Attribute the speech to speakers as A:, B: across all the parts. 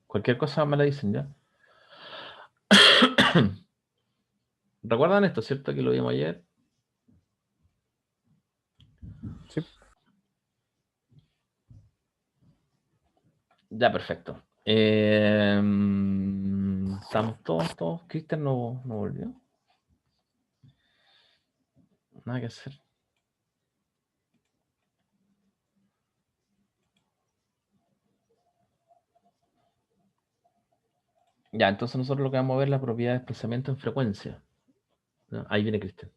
A: Cualquier cosa me la dicen ya. ¿Recuerdan esto, cierto? Que lo vimos ayer.
B: Sí.
A: Ya, perfecto. Estamos todos. Cristian no volvió. Nada que hacer. Ya, entonces nosotros lo que vamos a ver es la propiedad de desplazamiento en frecuencia. ¿No? Ahí viene Cristian.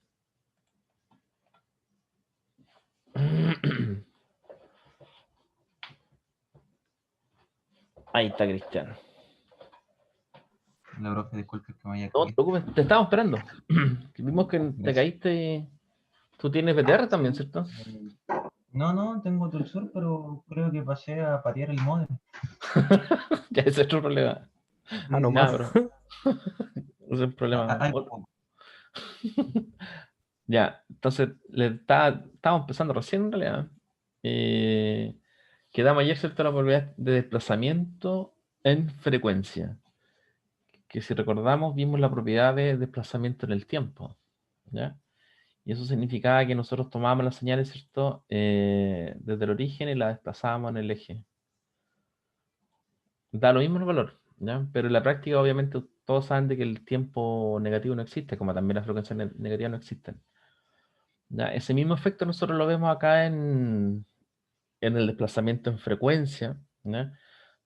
A: Ahí está Cristian.
C: La profe, disculpe que me haya
A: No te
C: caído.
A: preocupes, te estábamos esperando. Vimos que te
C: Gracias.
A: caíste y tú tienes BTR también, ¿cierto?
C: No, tengo Telsur, pero creo que pasé a patear el modem.
A: Ya ese es otro problema.
B: Ah, no más.
A: Nada, bro. Ese es el problema.
C: Algo poco.
A: Ya, entonces estábamos empezando recién en realidad. Quedamos ayer, ¿cierto? La probabilidad de desplazamiento en frecuencia. Que si recordamos, vimos la propiedad de desplazamiento en el tiempo. ¿Ya? Y eso significaba que nosotros tomábamos las señales, ¿cierto? Desde el origen y las desplazábamos en el eje. Da lo mismo el valor, ¿ya? Pero en la práctica, obviamente, todos saben de que el tiempo negativo no existe, como también las frecuencias negativas no existen. ¿Ya? Ese mismo efecto nosotros lo vemos acá en el desplazamiento en frecuencia, ¿ya?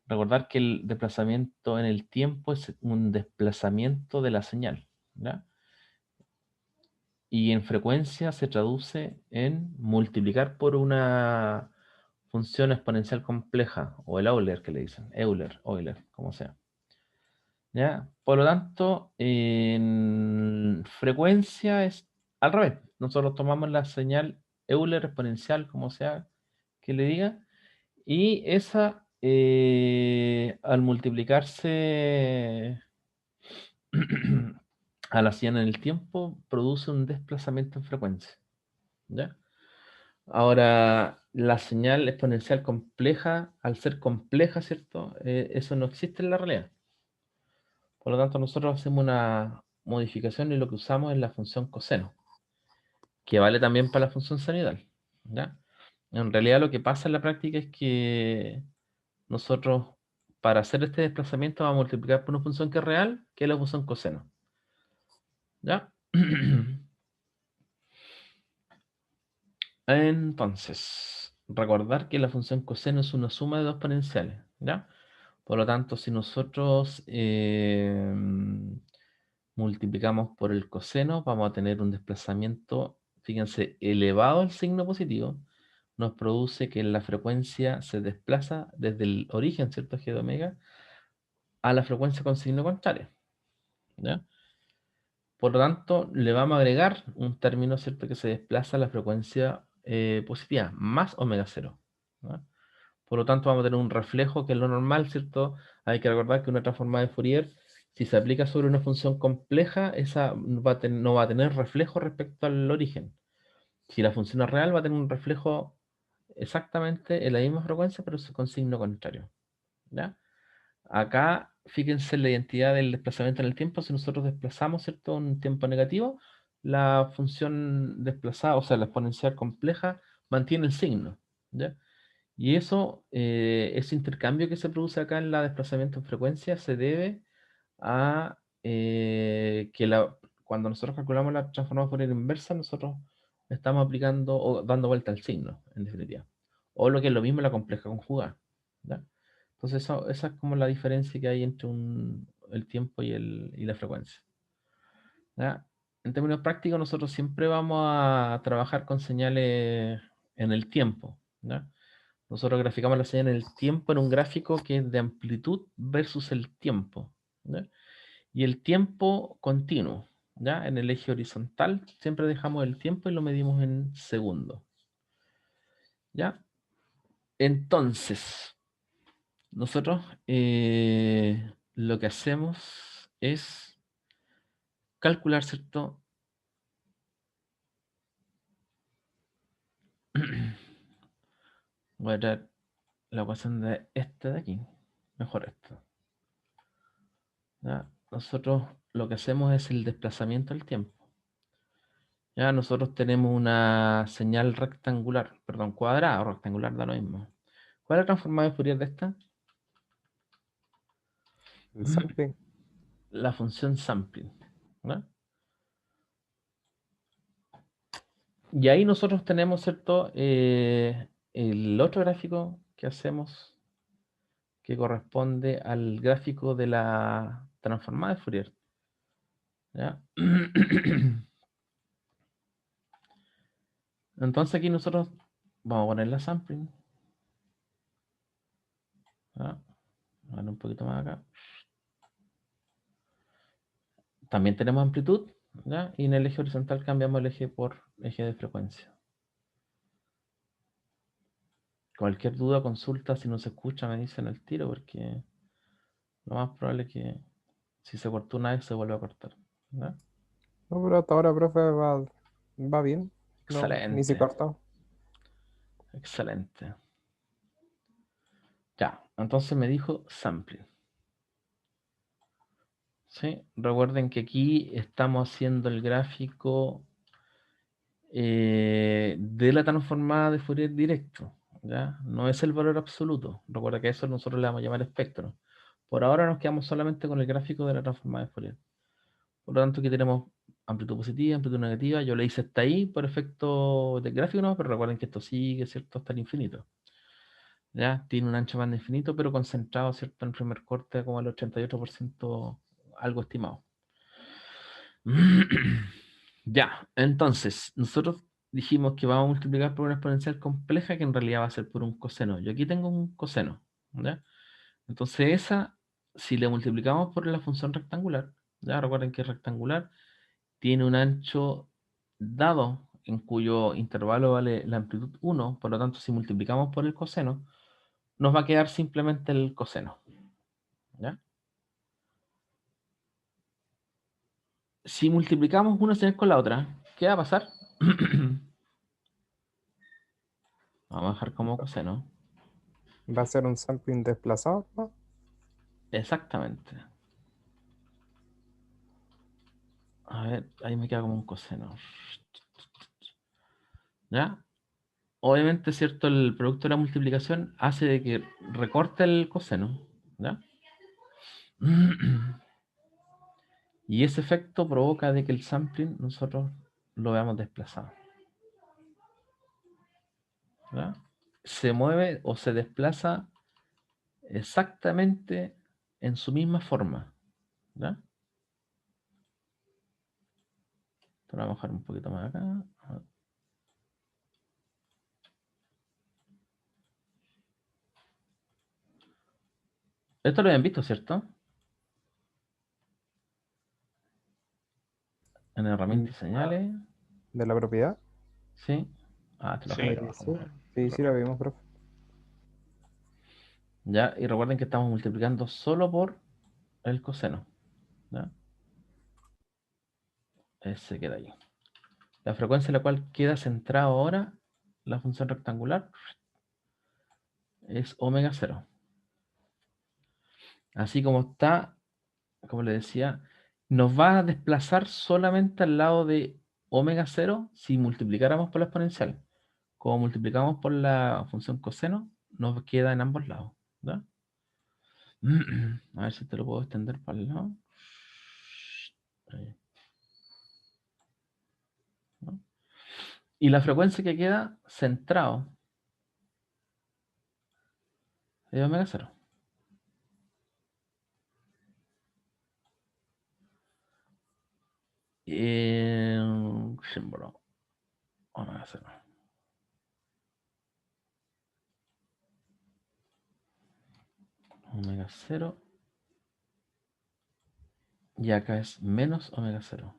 A: Recordar que el desplazamiento en el tiempo es un desplazamiento de la señal, ¿ya? Y en frecuencia se traduce en multiplicar por una función exponencial compleja, o el Euler que le dicen, Euler, como sea. ¿Ya? Por lo tanto, en frecuencia es al revés. Nosotros tomamos la señal Euler exponencial, como sea que le diga, y esa, al multiplicarse a la señal en el tiempo, produce un desplazamiento en frecuencia. ¿Ya? Ahora, la señal exponencial compleja, al ser compleja, ¿cierto? Eso no existe en la realidad. Por lo tanto, nosotros hacemos una modificación y lo que usamos es la función coseno, que vale también para la función senoidal. ¿Ya? En realidad lo que pasa en la práctica es que nosotros, para hacer este desplazamiento, vamos a multiplicar por una función que es real, que es la función coseno. ¿Ya? Entonces, recordar que la función coseno es una suma de dos exponenciales. ¿Ya? Por lo tanto, si nosotros multiplicamos por el coseno, vamos a tener un desplazamiento, fíjense, elevado al signo positivo, nos produce que la frecuencia se desplaza desde el origen, ¿cierto? G de omega, a la frecuencia con signo contrario. ¿Ya? Por lo tanto, le vamos a agregar un término, ¿cierto? Que se desplaza a la frecuencia positiva, más omega cero. ¿Ya? Por lo tanto, vamos a tener un reflejo que es lo normal, ¿cierto? Hay que recordar que una transformada de Fourier, si se aplica sobre una función compleja, esa no va a tener reflejo respecto al origen. Si la función es real, va a tener un reflejo exactamente en la misma frecuencia, pero con signo contrario. ¿Ya? Acá, fíjense la identidad del desplazamiento en el tiempo. Si nosotros desplazamos, ¿cierto? Un tiempo negativo, la función desplazada, o sea, la exponencial compleja, mantiene el signo. ¿Ya? Y eso, ese intercambio que se produce acá en la desplazamiento en frecuencia se debe a que cuando nosotros calculamos la transformada Fourier inversa, nosotros estamos aplicando o dando vuelta al signo, en definitiva. O lo que es lo mismo, la compleja conjugada. ¿Ya? Entonces, esa es como la diferencia que hay entre el tiempo y la frecuencia. ¿Ya? En términos prácticos, nosotros siempre vamos a trabajar con señales en el tiempo. ¿Ya? Nosotros graficamos la señal en el tiempo en un gráfico que es de amplitud versus el tiempo. ¿Ya? Y el tiempo continuo. ¿Ya? En el eje horizontal siempre dejamos el tiempo y lo medimos en segundos. ¿Ya? Entonces, nosotros lo que hacemos es calcular, ¿cierto? Voy a traer la ecuación de este de aquí. Mejor esto. ¿ya? Nosotros lo que hacemos es el desplazamiento del tiempo. Ya nosotros tenemos una señal rectangular, perdón, cuadrada o rectangular, da lo mismo. ¿Cuál es la transformada de Fourier de esta?
B: El sampling.
A: La función sampling, ¿no? Y ahí nosotros tenemos, ¿cierto? El otro gráfico que hacemos que corresponde al gráfico de la transformada de Fourier, ¿ya? Entonces aquí nosotros vamos a poner la sampling, ¿ya? A ver un poquito más acá. También tenemos amplitud, ¿ya? Y en el eje horizontal cambiamos el eje por eje de frecuencia. Cualquier duda, consulta, si no se escucha, me dicen al tiro, porque lo más probable es que si se cortó una vez se vuelva a cortar, ¿ya?
B: No, pero hasta ahora, profe, va bien. No, ni se
A: Excelente,
B: corta.
A: excelente. Ya, entonces me dijo sampling. ¿Sí? Recuerden que aquí estamos haciendo el gráfico de la transformada de Fourier directo, ¿ya? No es el valor absoluto. Recuerda que eso nosotros le vamos a llamar espectro. Por ahora nos quedamos solamente con el gráfico de la transformada de Fourier. Por lo tanto, aquí tenemos amplitud positiva, amplitud negativa. Yo le hice hasta ahí por efecto del gráfico, ¿no? Pero recuerden que esto sigue, ¿cierto? Hasta el infinito. ¿Ya? Tiene un ancho banda infinito, pero concentrado, ¿cierto? En el primer corte como el 88%, algo estimado. Ya, entonces, nosotros dijimos que vamos a multiplicar por una exponencial compleja que en realidad va a ser por un coseno. Yo aquí tengo un coseno, ¿ya? Entonces esa, si le multiplicamos por la función rectangular, ya recuerden que es rectangular, tiene un ancho dado en cuyo intervalo vale la amplitud 1, por lo tanto si multiplicamos por el coseno, nos va a quedar simplemente el coseno, ¿ya? Si multiplicamos una señal con la otra, ¿qué va a pasar? Vamos a dejar como coseno.
B: Va a ser un sampling desplazado, ¿no?
A: Exactamente. A ver, ahí me queda como un coseno. ¿Ya? Obviamente, ¿cierto? El producto de la multiplicación hace de que recorte el coseno. ¿Ya? Y ese efecto provoca de que el sampling nosotros lo veamos desplazado. ¿Ya? Se mueve o se desplaza exactamente en su misma forma. ¿Ya? Esto lo vamos a bajar un poquito más acá. Esto lo habían visto, ¿cierto? En
B: Mm,
A: herramientas y señales.
B: ¿De la propiedad?
A: ¿Sí? Ah, te lo bajo
C: Sí.
A: más abajo
B: Sí,
A: mejor.
B: sí, la vimos, profe.
A: ¿Ya? Y recuerden que estamos multiplicando solo por el coseno. ¿Ya? Ese queda ahí. La frecuencia en la cual queda centrado ahora la función rectangular es omega 0. Así como está, como le decía, nos va a desplazar solamente al lado de omega 0 si multiplicáramos por la exponencial. Como multiplicamos por la función coseno, nos queda en ambos lados. ¿Ya? A ver si te lo puedo extender para el lado. Ahí, ¿no? Y la frecuencia que queda centrado es omega 0. Símbolo omega 0. Omega 0. Y acá es menos omega 0.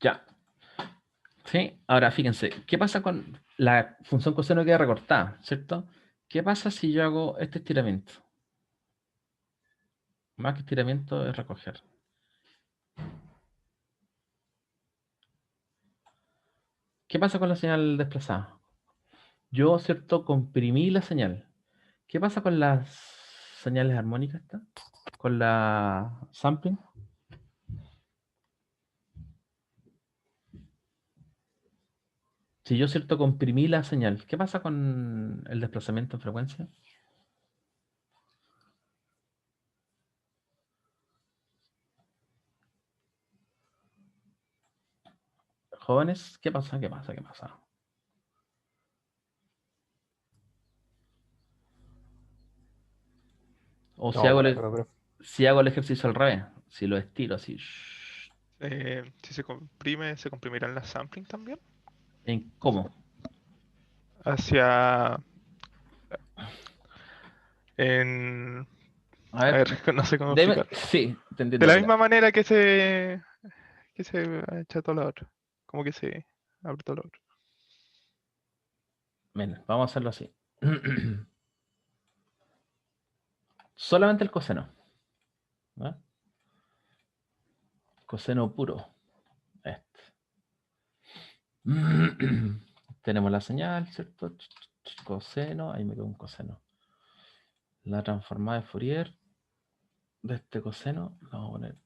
A: Ya. ¿Sí? Ahora fíjense, ¿qué pasa con la función coseno queda recortada, ¿cierto? ¿Qué pasa si yo hago este estiramiento? Más que estiramiento es recoger. ¿Qué pasa con la señal desplazada? yo, ¿cierto? Comprimí la señal. ¿Qué pasa con las señales armónicas? Con la sampling. Si yo, ¿cierto? Comprimí la señal, ¿qué pasa con el desplazamiento en frecuencia? Jóvenes, ¿qué pasa? ¿Qué pasa? ¿Qué pasa? O si
B: No,
A: hago
B: pero, profe.
A: si hago el ejercicio al revés, si lo estiro así,
D: Si se comprime, ¿se comprimirán las sampling también?
A: ¿en cómo?
D: Hacia... En...
A: A
D: A
A: ver,
D: ver, no sé cómo explicarlo.
A: sí, te
D: De
A: entiendo,
D: la
A: mira.
D: misma manera que se ha hecho todo lo otro. Como que se abre todo lo otro.
A: Mira, vamos a hacerlo así. Solamente el coseno, ¿no? Coseno puro. Este. Tenemos la señal, ¿cierto? Coseno, ahí me quedó un coseno. La transformada de Fourier de este coseno, vamos a poner.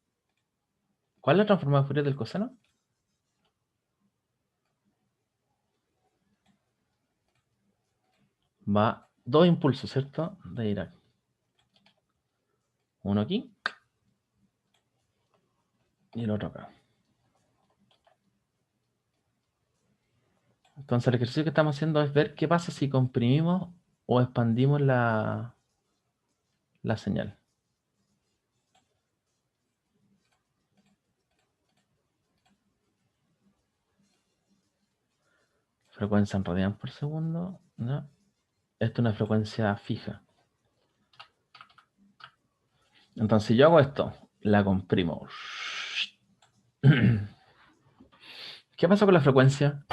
A: ¿Cuál es la transformada de Fourier del coseno? Va dos impulsos, ¿cierto? De Dirac. Uno aquí y el otro acá. Entonces el ejercicio que estamos haciendo es ver qué pasa si comprimimos o expandimos la señal. Frecuencia en radianes por segundo, ¿no? Esto es una frecuencia fija. Entonces si yo hago esto, la comprimo. ¿Qué pasa con la frecuencia?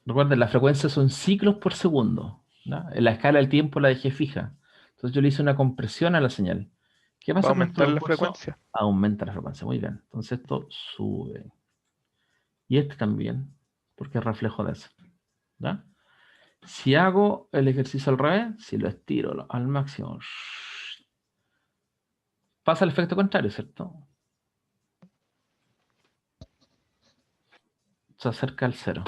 A: Recuerden, la frecuencia son ciclos por segundo, ¿no? En la escala del tiempo la dejé fija. Entonces yo le hice una compresión a la señal. ¿Qué
D: Va a
A: pasa con estos
D: aumentar la
A: impulsos?
D: frecuencia.
A: Aumenta la frecuencia, muy bien. Entonces esto sube. Y este también, porque es reflejo de eso. ¿Ya? Si hago el ejercicio al revés, si lo estiro al máximo, pasa el efecto contrario, ¿cierto? Se acerca al cero.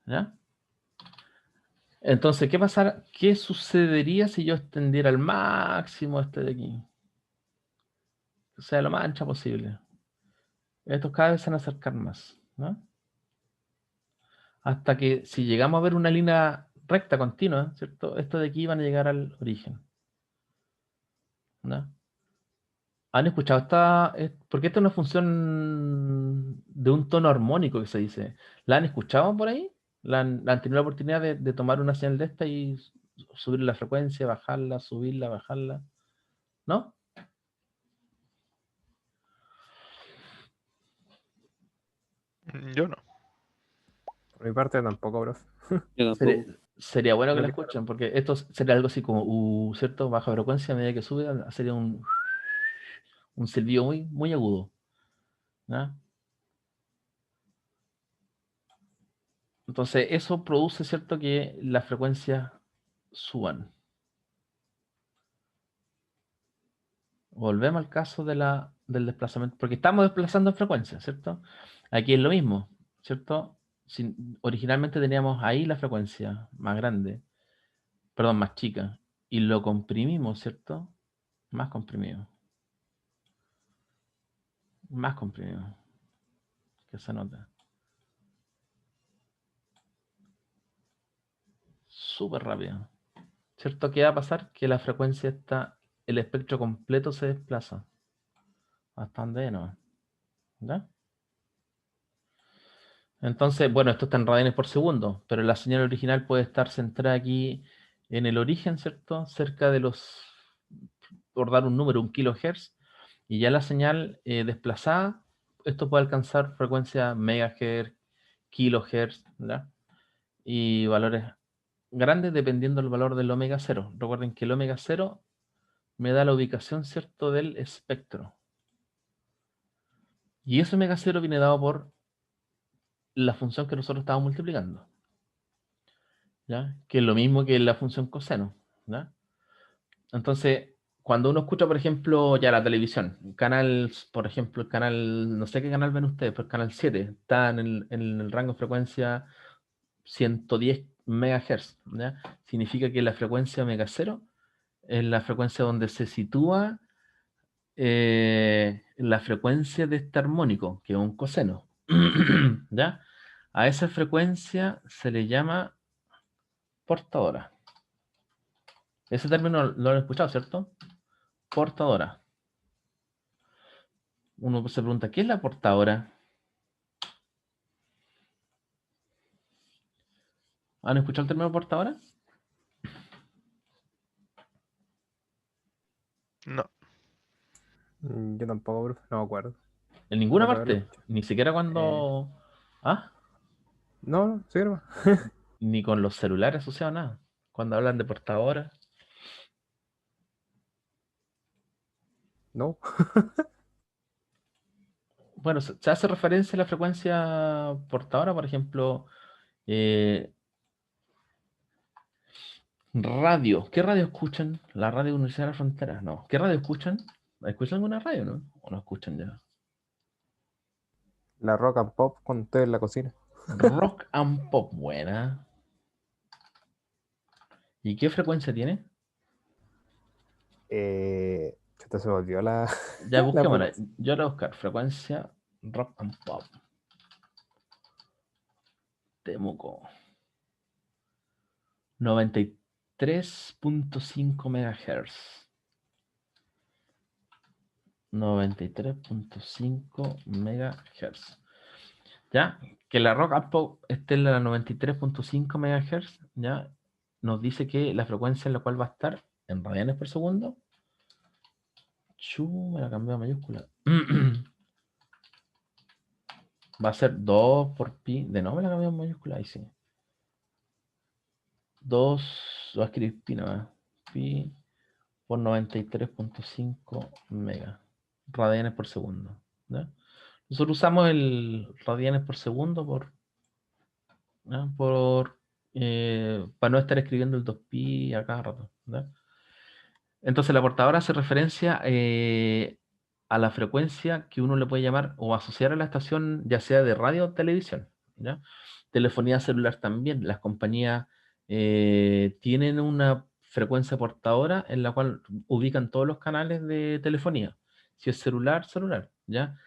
A: ¿Ya? Entonces, ¿qué sucedería si yo extendiera al máximo este de aquí? O sea, lo más ancha posible. Estos cada vez se van a acercar más, ¿no? Hasta que si llegamos a ver una línea recta, continua, ¿cierto? Estos de aquí van a llegar al origen, ¿no? ¿Han escuchado esta? Porque esta es una función de un tono armónico que se dice. ¿La han escuchado por ahí? ¿La han tenido la oportunidad de tomar una señal de esta y subir la frecuencia, bajarla, subirla, bajarla? ¿No?
D: Yo no.
B: Por mi parte tampoco, profe.
E: Yo
A: Sería,
E: tampoco.
A: sería bueno que
B: Creo
A: la
B: que
A: escuchen, porque esto sería algo así como, ¿cierto? Baja frecuencia, a medida que sube, sería un silbido muy, muy agudo, ¿no? Entonces, eso produce, ¿cierto?, que las frecuencias suban. Volvemos al caso del desplazamiento, porque estamos desplazando en frecuencia, ¿cierto? Aquí es lo mismo, ¿cierto? Originalmente teníamos ahí la frecuencia más grande, perdón, más chica, y lo comprimimos, ¿cierto? Más comprimido, que se nota. Súper rápido. ¿Cierto? ¿Qué va a pasar? Que la frecuencia está, el espectro completo se desplaza. Hasta donde no. ¿Ya? Entonces, bueno, esto está en radianes por segundo, pero la señal original puede estar centrada aquí en el origen, ¿cierto? Cerca de los, por dar un número, 1 kHz, y ya la señal desplazada, esto puede alcanzar frecuencia megahertz, kilohertz, ¿ya? Y valores grandes dependiendo del valor del omega cero. Recuerden que el omega cero me da la ubicación, ¿cierto?, del espectro. Y ese omega cero viene dado por la función que nosotros estamos multiplicando, ¿ya? Que es lo mismo que la función coseno, ¿ya? Entonces, cuando uno escucha, por ejemplo, ya la televisión, canal, por ejemplo, el canal, no sé qué canal ven ustedes, pero el canal 7 está en el rango de frecuencia 110 MHz, ¿ya? Significa que la frecuencia omega 0 es la frecuencia donde se sitúa la frecuencia de este armónico, que es un coseno, ¿ya? A esa frecuencia se le llama portadora. Ese término lo han escuchado, ¿cierto? Portadora. Uno se pregunta, ¿qué es la portadora? ¿Han escuchado el término portadora?
D: No.
B: Yo tampoco, profe, no me acuerdo.
A: En ninguna
B: Recuerdo haberlo
A: parte.
B: escuchado.
A: Ni siquiera
B: Eh,
A: cuando... ¿Ah?
B: no, no, sí, hermano.
A: Ni con los celulares asociados a nada. Cuando hablan de portadora.
B: No.
A: Bueno, se hace referencia a la frecuencia portadora, por ejemplo, eh, radio. ¿Qué radio escuchan? ¿La radio Universidad de la Frontera? No. ¿Qué radio escuchan? ¿Escuchan alguna radio, no? ¿O no escuchan ya?
B: La rock and pop cuando estoy en la cocina.
A: Rock and Pop, buena. ¿Y qué frecuencia tiene?
B: Chuta, se me olvidó la,
A: Ya
B: la
A: busquémosla.
B: frecuencia.
A: Yo la voy a buscar. Frecuencia Rock and Pop. Temuco. 93.5 MHz. 93.5 MHz. ¿Ya? Que la Rock and Pop esté en la 93.5 MHz, ¿ya? Nos dice que la frecuencia en la cual va a estar en radianes por segundo. Me la cambié a mayúscula. Va a ser 2 por pi. De no me la cambié a mayúscula, ahí sí. 2, voy a escribir pi nada más. Pi por 93.5 mega. Radianes por segundo. ¿Ya? Nosotros usamos el radianes por segundo ¿ya? Para no estar escribiendo el 2pi a cada rato. ¿Ya? Entonces la portadora hace referencia a la frecuencia que uno le puede llamar o asociar a la estación, ya sea de radio o televisión. ¿Ya? Telefonía celular también. Las compañías tienen una frecuencia portadora en la cual ubican todos los canales de telefonía. Si es celular, celular. ¿Ya?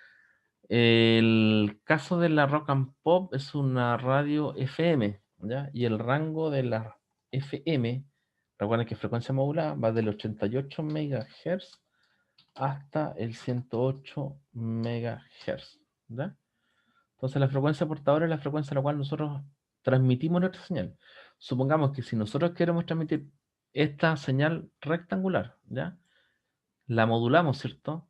A: El caso de la Rock and Pop es una radio FM, ¿ya? Y el rango de la FM, recuerden que frecuencia modulada va del 88 MHz hasta el 108 MHz, ¿ya? Entonces la frecuencia portadora es la frecuencia a la cual nosotros transmitimos nuestra señal. Supongamos que si nosotros queremos transmitir esta señal rectangular, ¿ya? La modulamos, ¿cierto?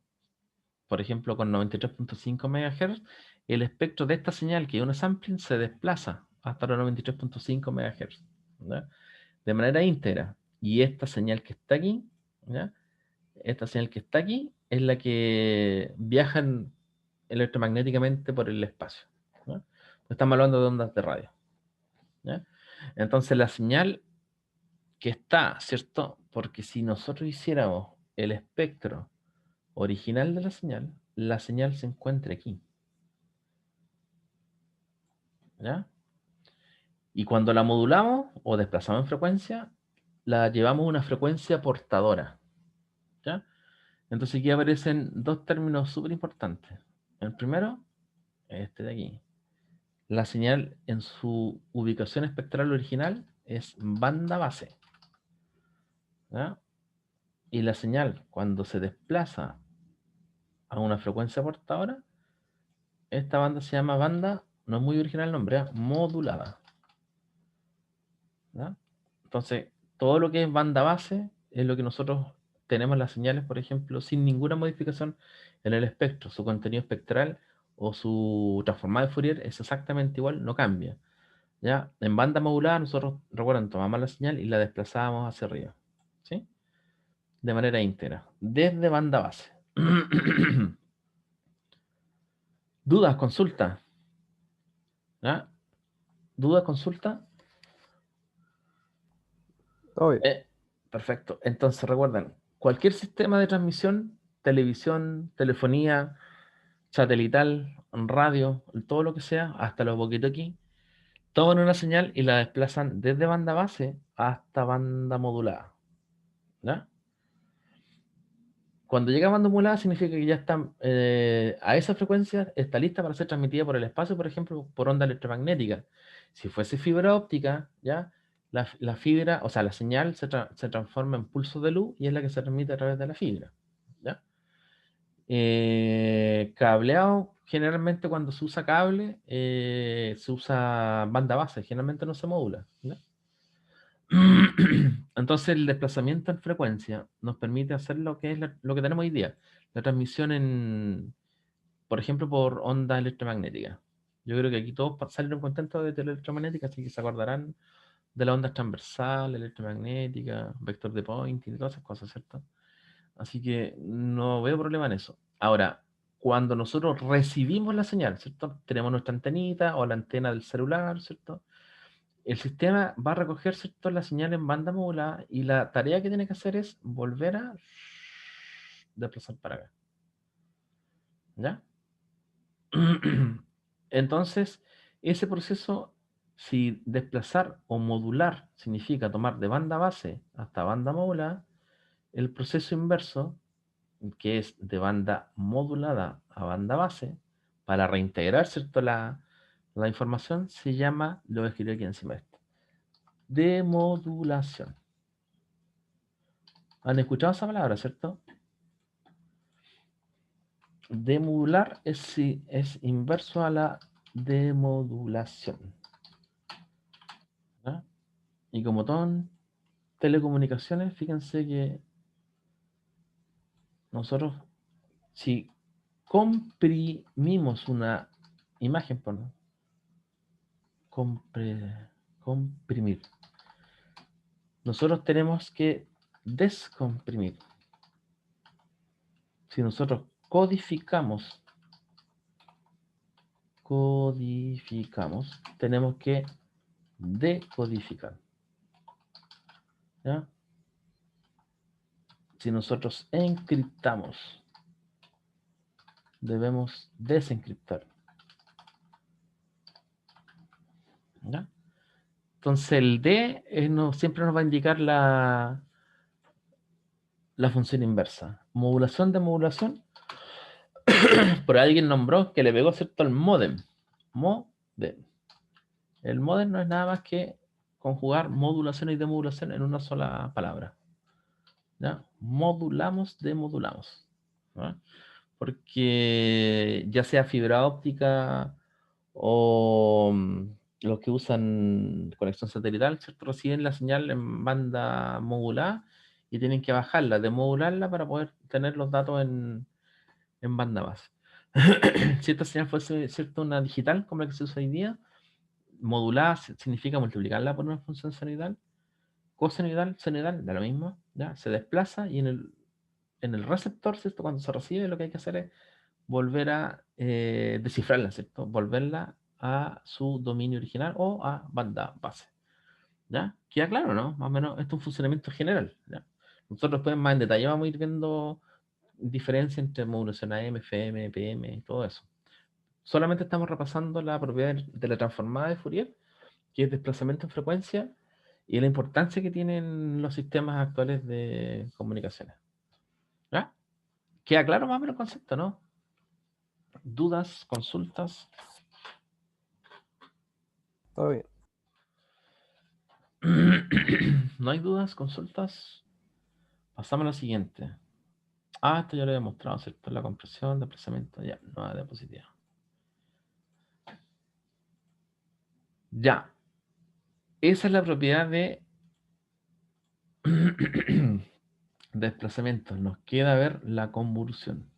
A: Por ejemplo, con 93.5 MHz, el espectro de esta señal, que es una sampling, se desplaza hasta los 93.5 MHz, ¿ya? De manera íntegra. Y esta señal que está aquí, ¿ya? Esta señal que está aquí es la que viaja electromagnéticamente por el espacio, ¿ya? Estamos hablando de ondas de radio, ¿ya? Entonces la señal que está, ¿cierto? Porque si nosotros hiciéramos el espectro original de la señal se encuentra aquí, ¿ya? Y cuando la modulamos o desplazamos en frecuencia, la llevamos a una frecuencia portadora, ¿ya? Entonces aquí aparecen dos términos súper importantes. El primero, este de aquí. La señal en su ubicación espectral original es banda base, ¿ya? Y la señal cuando se desplaza a una frecuencia portadora, esta banda se llama banda, no es muy original el nombre, modulada, ¿ya? Entonces, todo lo que es banda base es lo que nosotros tenemos las señales, por ejemplo, sin ninguna modificación en el espectro. Su contenido espectral o su transformada de Fourier es exactamente igual, no cambia. ¿Ya? En banda modulada nosotros, recuerden, tomamos la señal y la desplazamos hacia arriba, ¿sí? De manera íntegra, desde banda base. ¿Dudas? ¿Consultas? ¿Ya? ¿Duda, consulta?
B: Todo bien.
A: Perfecto. Entonces recuerden, cualquier sistema de transmisión, televisión, telefonía, satelital, radio, todo lo que sea, hasta los walkie-talkie, toman una señal y la desplazan desde banda base hasta banda modulada. ¿Ya? Cuando llega a banda modulada significa que ya está a esa frecuencia, está lista para ser transmitida por el espacio, por ejemplo, por onda electromagnética. Si fuese fibra óptica, ¿ya? La fibra, o sea, la señal se transforma en pulsos de luz y es la que se transmite a través de la fibra. ¿Ya? Cableado, generalmente cuando se usa cable, se usa banda base, generalmente no se modula. ¿Ya? Entonces el desplazamiento en frecuencia nos permite hacer lo que es lo que tenemos hoy día, la transmisión por ejemplo, por onda electromagnética. Yo creo que aquí todos salieron contentos de electromagnética, así que se acordarán de la onda transversal, electromagnética, vector de Poynting y todas esas cosas, ¿cierto? Así que no veo problema en eso. Ahora, cuando nosotros recibimos la señal, ¿cierto? Tenemos nuestra antenita o la antena del celular, ¿cierto? El sistema va a recoger, ¿cierto?, la señal en banda modulada y la tarea que tiene que hacer es volver a desplazar para acá. ¿Ya? Entonces, ese proceso, si desplazar o modular significa tomar de banda base hasta banda modulada, el proceso inverso, que es de banda modulada a banda base, para reintegrar, ¿cierto?, la información, se llama, lo voy a escribir aquí encima de esto, demodulación. ¿Han escuchado esa palabra, cierto? Demodular es inverso a la demodulación. ¿Ya? Y como todo en telecomunicaciones, fíjense que nosotros, si comprimimos una imagen, comprimir, nosotros tenemos que descomprimir. Si nosotros codificamos, tenemos que decodificar. ¿Ya? Si nosotros encriptamos, debemos desencriptar. ¿Ya? Entonces el D siempre nos va a indicar la función inversa. Modulación de modulación. Por ahí alguien nombró que le pegó, ¿cierto?, al módem. Modem. El módem no es nada más que conjugar modulación y demodulación en una sola palabra. ¿Ya? Modulamos, demodulamos. ¿Ya? Porque ya sea fibra óptica o los que usan conexión satelital, ¿cierto?, reciben la señal en banda modulada y tienen que bajarla, demodularla para poder tener los datos en banda base. Si esta señal fuese, ¿cierto?, una digital como la que se usa hoy día, modulada significa multiplicarla por una función senoidal, cosenoidal, senoidal, da lo mismo, ¿ya? Se desplaza y en el receptor, ¿cierto?, cuando se recibe, lo que hay que hacer es volver a descifrarla, ¿cierto? Volverla a su dominio original o a banda base. ¿Ya? ¿Queda claro, no? Más o menos, esto es un funcionamiento general. ¿Ya? Nosotros después más en detalle vamos a ir viendo diferencia entre modulación AM, FM, PM y todo eso. Solamente estamos repasando la propiedad de la transformada de Fourier, que es desplazamiento en frecuencia, y la importancia que tienen los sistemas actuales de comunicaciones. ¿Ya? ¿Queda claro más o menos el concepto, no? ¿Dudas, consultas?
B: Todo bien.
A: ¿No hay dudas, consultas? Pasamos a lo siguiente. Esto ya lo he mostrado, ¿cierto? La compresión, desplazamiento, ya, nueva diapositiva. Ya. Esa es la propiedad de desplazamiento. Nos queda ver la convolución.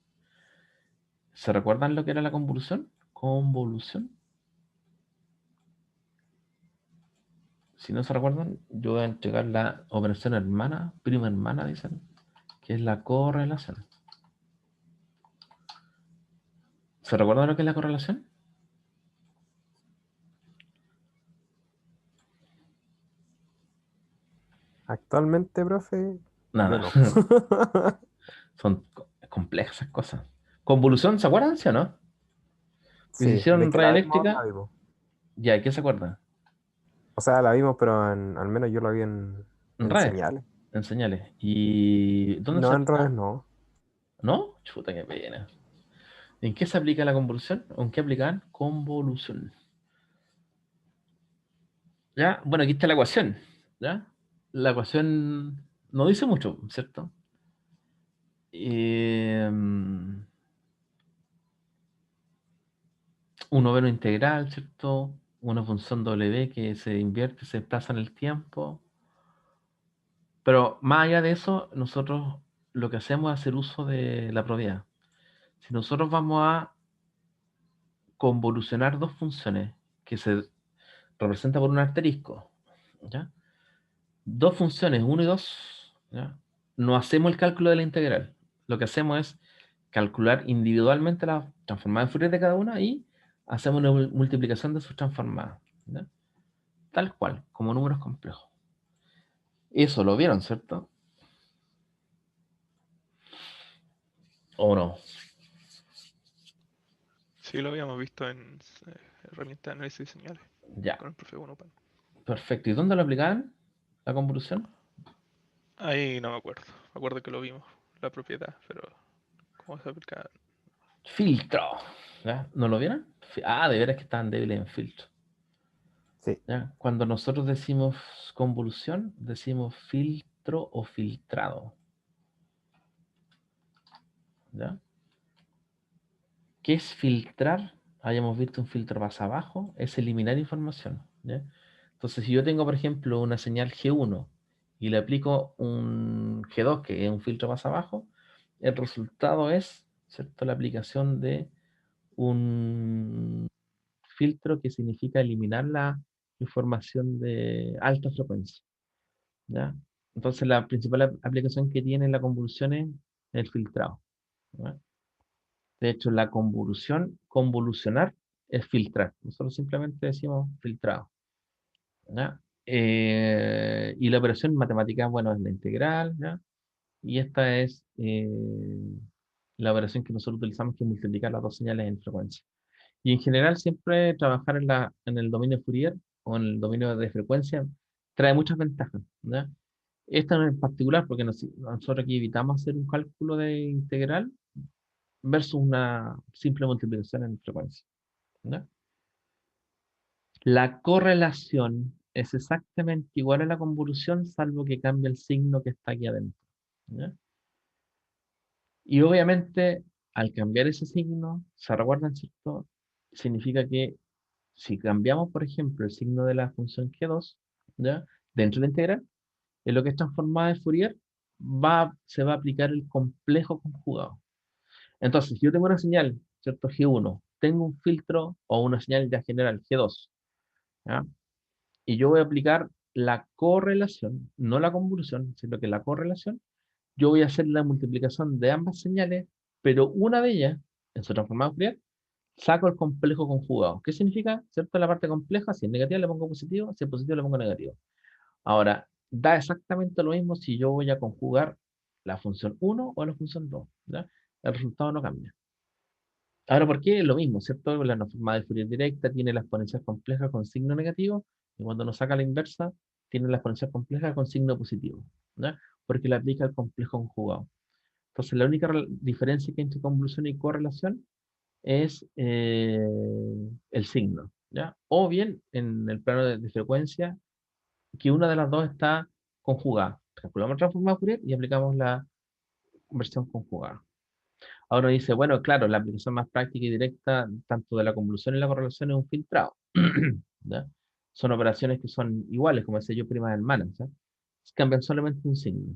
A: ¿Se recuerdan lo que era la convolución? Convolución. Si no se recuerdan, yo voy a entregar la operación hermana, prima hermana, dicen, que es la correlación. ¿Se recuerdan lo que es la correlación?
B: Actualmente, profe, yo
A: Nada.
B: no.
A: Son complejas esas cosas. Convolución, ¿se acuerdan, sí o no?
B: Sí, de
A: Precisión
B: que la vimos, la
A: radioeléctrica,
B: vimos.
A: ya, ¿qué se acuerdan?
B: O sea, la vimos, pero al menos yo la vi
A: En
B: en
A: redes,
B: señales.
A: en señales. ¿Y dónde se
B: No, en redes
A: aplica?
B: no.
A: ¿No? Chuta, qué pena. ¿En qué se aplica la convolución? ¿O en qué aplican? Convolución. ¿Ya? Bueno, aquí está la ecuación. ¿Ya? La ecuación no dice mucho, ¿cierto? Eh, un noveno integral, ¿cierto? Una función W que se invierte, se desplaza en el tiempo. Pero más allá de eso, nosotros lo que hacemos es hacer uso de la propiedad. Si nosotros vamos a convolucionar dos funciones que se representan por un asterisco, ¿ya? Dos funciones, 1 y 2, ¿ya? No hacemos el cálculo de la integral. Lo que hacemos es calcular individualmente la transformada de Fourier de cada una y hacemos una multiplicación de sus transformadas, ¿ya? Tal cual, como números complejos. Eso lo vieron, ¿cierto? ¿O no?
D: Sí, lo habíamos visto en herramientas de análisis de señales
A: Ya,
D: con el profe Bonopan.
A: perfecto. ¿Y dónde lo aplicaban la convolución?
D: Ahí no me acuerdo. Me acuerdo que lo vimos, la propiedad, pero cómo se aplica.
A: Filtro. ¿Ya? ¿No lo vieron? De veras que estaban débiles en filtro.
B: Sí.
A: ¿Ya? Cuando nosotros decimos convolución, decimos filtro o filtrado. ¿Ya? ¿Qué es filtrar? Hayamos visto un filtro más abajo, es eliminar información. ¿Ya? Entonces, si yo tengo, por ejemplo, una señal G1 y le aplico un G2, que es un filtro más abajo, el resultado es, ¿cierto?, la aplicación de un filtro que significa eliminar la información de alta frecuencia. ¿Ya? Entonces, la principal aplicación que tiene la convolución es el filtrado. ¿Ya? De hecho, la convolución, convolucionar es filtrar. Nosotros simplemente decimos filtrado. ¿Ya? Y la operación matemática, bueno, es la integral, ¿ya? Y esta es la operación que nosotros utilizamos, que es multiplicar las dos señales en frecuencia. Y en general, siempre trabajar en el dominio Fourier o en el dominio de frecuencia trae muchas ventajas, ¿ya? Esta en particular, porque nosotros aquí evitamos hacer un cálculo de integral versus una simple multiplicación en frecuencia, ¿ya? La correlación es exactamente igual a la convolución, salvo que cambia el signo que está aquí adentro, ¿ya? Y obviamente, al cambiar ese signo, ¿se recuerdan, cierto? Significa que si cambiamos, por ejemplo, el signo de la función G2, ¿ya? Dentro de la integral, en lo que es transformada de Fourier, se va a aplicar el complejo conjugado. Entonces, si yo tengo una señal, ¿cierto? G1, tengo un filtro o una señal ya general G2, ¿ya? Y yo voy a aplicar la correlación, no la convolución, sino que la correlación, yo voy a hacer la multiplicación de ambas señales, pero una de ellas, en su transformada Fourier, saco el complejo conjugado. ¿Qué significa? ¿Cierto? La parte compleja, si es negativa le pongo positivo, si es positivo le pongo negativo. Ahora, da exactamente lo mismo si yo voy a conjugar la función 1 o la función 2, ¿ya? El resultado no cambia. Ahora, ¿por qué? Lo mismo, ¿cierto? La forma de Fourier directa tiene la exponencial compleja con signo negativo, y cuando uno saca la inversa, tiene la exponencial compleja con signo positivo, ¿ya? Porque le aplica el complejo conjugado. Entonces, la única diferencia que hay entre convolución y correlación es el signo, ¿ya? O bien, en el plano de frecuencia, que una de las dos está conjugada. Calculamos la transformada de Fourier y aplicamos la conversión conjugada. Ahora dice, bueno, claro, la aplicación más práctica y directa, tanto de la convolución y la correlación, es un filtrado. ¿Ya? Son operaciones que son iguales, como decía yo, primas hermanas, ¿ya? Cambian solamente un signo.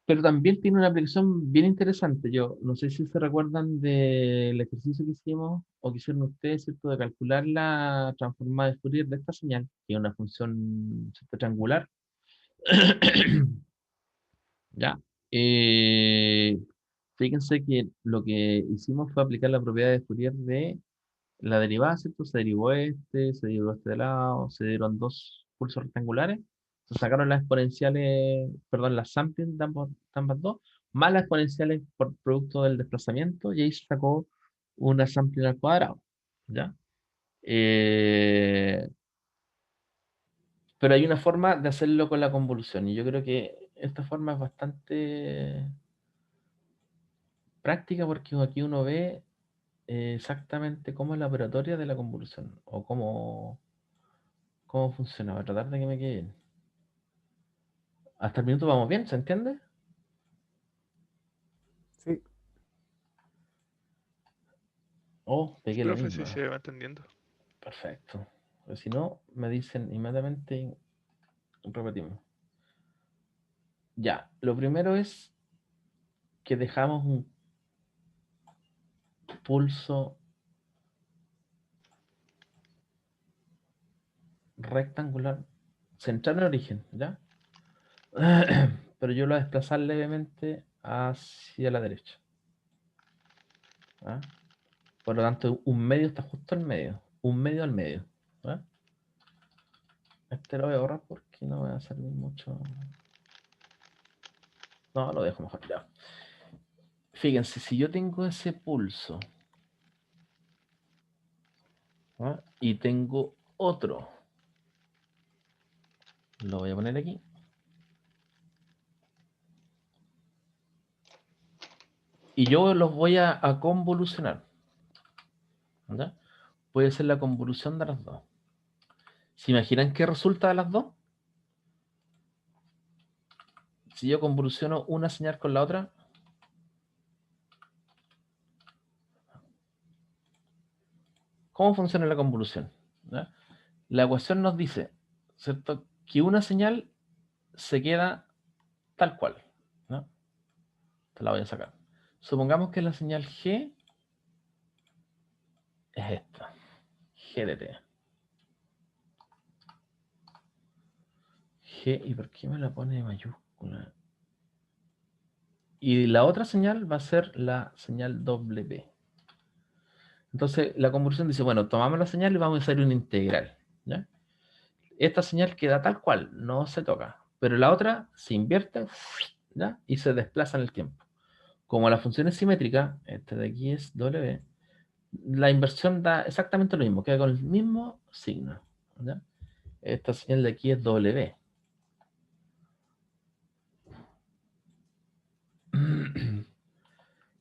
A: Pero también tiene una aplicación bien interesante. Yo no sé si se recuerdan del ejercicio que hicimos o que hicieron ustedes, ¿cierto? De calcular la transformada de Fourier de esta señal, que es una función, ¿cierto?, triangular. ¿Ya? Eh, Fíjense que lo que hicimos fue aplicar la propiedad de Fourier de la derivada, ¿cierto? Se derivó este de lado, se dieron dos pulsos rectangulares Se sacaron las exponenciales, perdón, las sampling de ambas dos, más las exponenciales por producto del desplazamiento, y ahí se sacó una sampling al cuadrado, ¿ya? Pero hay una forma de hacerlo con la convolución, y yo creo que esta forma es bastante práctica porque aquí uno ve exactamente cómo es la operatoria de la convolución, o cómo funciona. Voy a tratar de que me quede bien. Hasta el minuto vamos bien, ¿se entiende?
B: Sí.
A: Oh, pegué la
D: Profe, sí
A: misma.
D: se va entendiendo.
A: Perfecto. Pero si no, me dicen inmediatamente y repetimos. Ya, lo primero es que dejamos un pulso rectangular central en el origen, ¿ya? Pero yo lo voy a desplazar levemente hacia la derecha. ¿Ah? Por lo tanto, un medio está justo al medio. Un medio al medio. ¿Ah? Este lo voy a borrar porque no voy a servir mucho. No, lo dejo mejor. Ya. Fíjense, si yo tengo ese pulso, ¿ah? Y tengo otro, lo voy a poner aquí. Y yo los voy a convolucionar. ¿Ya? Puede ser la convolución de las dos. ¿Se imaginan qué resulta de las dos? Si yo convoluciono una señal con la otra, ¿cómo funciona la convolución? ¿Ya? La ecuación nos dice, ¿cierto?, que una señal se queda tal cual. ¿No? Te la voy a sacar. Supongamos que la señal G es esta. G de T. G, ¿y por qué me la pone mayúscula? Y la otra señal va a ser la señal W. Entonces la convolución dice, bueno, tomamos la señal y vamos a hacer una integral. ¿Ya? Esta señal queda tal cual, no se toca. Pero la otra se invierte, ¿ya?, y se desplaza en el tiempo. Como la función es simétrica, este de aquí es W, la inversión da exactamente lo mismo, queda con el mismo signo. ¿Ya? Esta señal de aquí es W.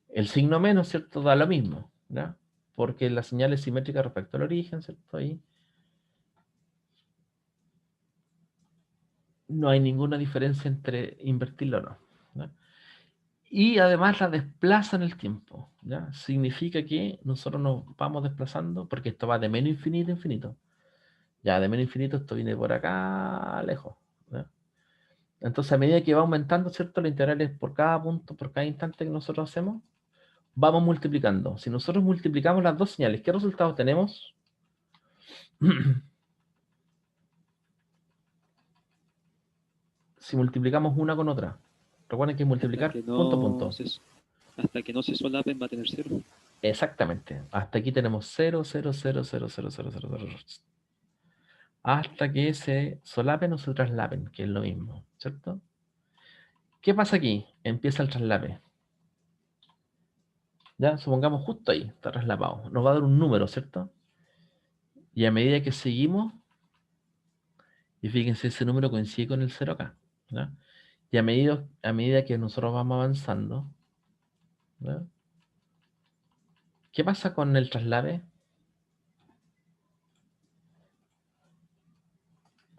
A: El signo menos, ¿cierto?, da lo mismo, ¿ya? Porque la señal es simétrica respecto al origen, ¿cierto? Ahí no hay ninguna diferencia entre invertirlo o no, ¿ya? Y además la desplaza en el tiempo, ¿ya? Significa que nosotros nos vamos desplazando, porque esto va de menos infinito a infinito. Ya, de menos infinito esto viene por acá lejos, ¿ya? Entonces, a medida que va aumentando, ¿cierto?, los integrales por cada punto, por cada instante que nosotros hacemos, vamos multiplicando. Si nosotros multiplicamos las dos señales, ¿qué resultado tenemos? Si multiplicamos una con otra. Recuerden que multiplicar punto a punto.
E: Hasta que no se solapen va a tener 0.
A: Exactamente. Hasta aquí tenemos 0, 0, 0, 0, 0, 0, 0, 0, hasta que se solapen o se traslapen, que es lo mismo, ¿cierto? ¿Qué pasa aquí? Empieza el traslape. Ya, supongamos justo ahí, está traslapado. Nos va a dar un número, ¿cierto? Y a medida que seguimos, y fíjense, ese número coincide con el 0 acá, ¿ya? Y a medida que nosotros vamos avanzando, ¿ya?, ¿qué pasa con el traslape?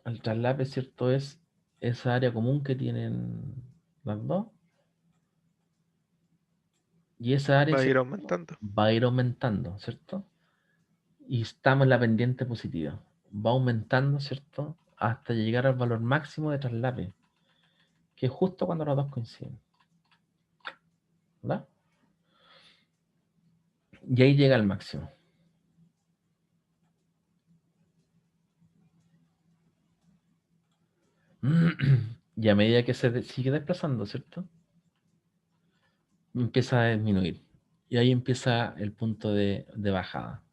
A: El traslape, ¿cierto?, es esa área común que tienen las dos. Y esa área
D: Va a ir aumentando.
A: va a ir aumentando, ¿cierto? Y estamos en la pendiente positiva. Va aumentando, ¿cierto?, hasta llegar al valor máximo de traslape, que es justo cuando los dos coinciden. ¿Verdad? Y ahí llega al máximo. Y a medida que se sigue desplazando, ¿cierto?, empieza a disminuir. Y ahí empieza el punto de bajada.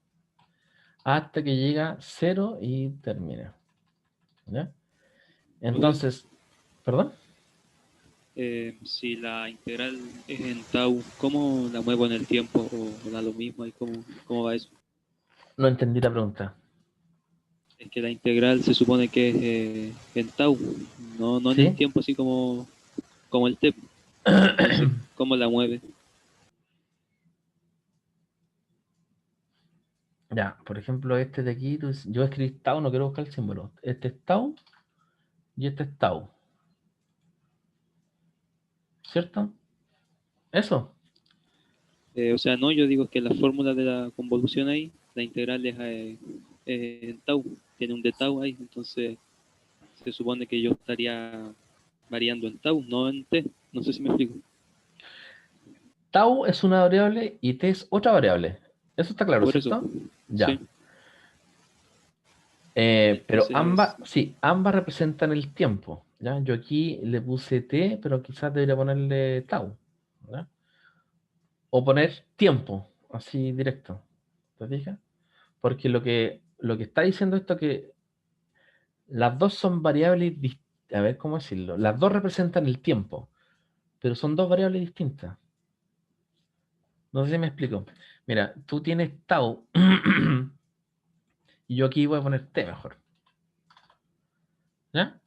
A: Hasta que llega 0 y termina. ¿Ya? Entonces, ¿perdón?
E: Si la integral es en tau, ¿cómo la muevo en el tiempo? ¿O da lo mismo? ¿Y cómo va eso?
A: No entendí la pregunta.
E: Es que la integral se supone que es en tau, no en el
A: ¿Sí?
E: tiempo así como el t. Entonces, ¿cómo la mueve?
A: Ya, por ejemplo, este de aquí, yo escribí tau, no quiero buscar el símbolo. Este es tau y este es tau. ¿Cierto? Eso.
E: O sea, no, yo digo que la fórmula de la convolución ahí, la integral es en tau, tiene un de tau ahí, entonces se supone que yo estaría variando en tau, no en t. No sé si me explico.
A: Tau es una variable y t es otra variable. Eso está claro,
E: Por eso,
A: ¿cierto?
E: sí.
A: Ya. Pero ambas,
E: Entonces,
A: sí, ambas representan el tiempo. ¿Ya? Yo aquí le puse t, pero quizás debería ponerle tau. ¿Ya? O poner tiempo, así directo. ¿Te fijas? Porque lo que está diciendo esto que las dos son variables a ver cómo decirlo. Las dos representan el tiempo, pero son dos variables distintas. No sé si me explico. Mira, tú tienes tau y yo aquí voy a poner t mejor. ¿Ya?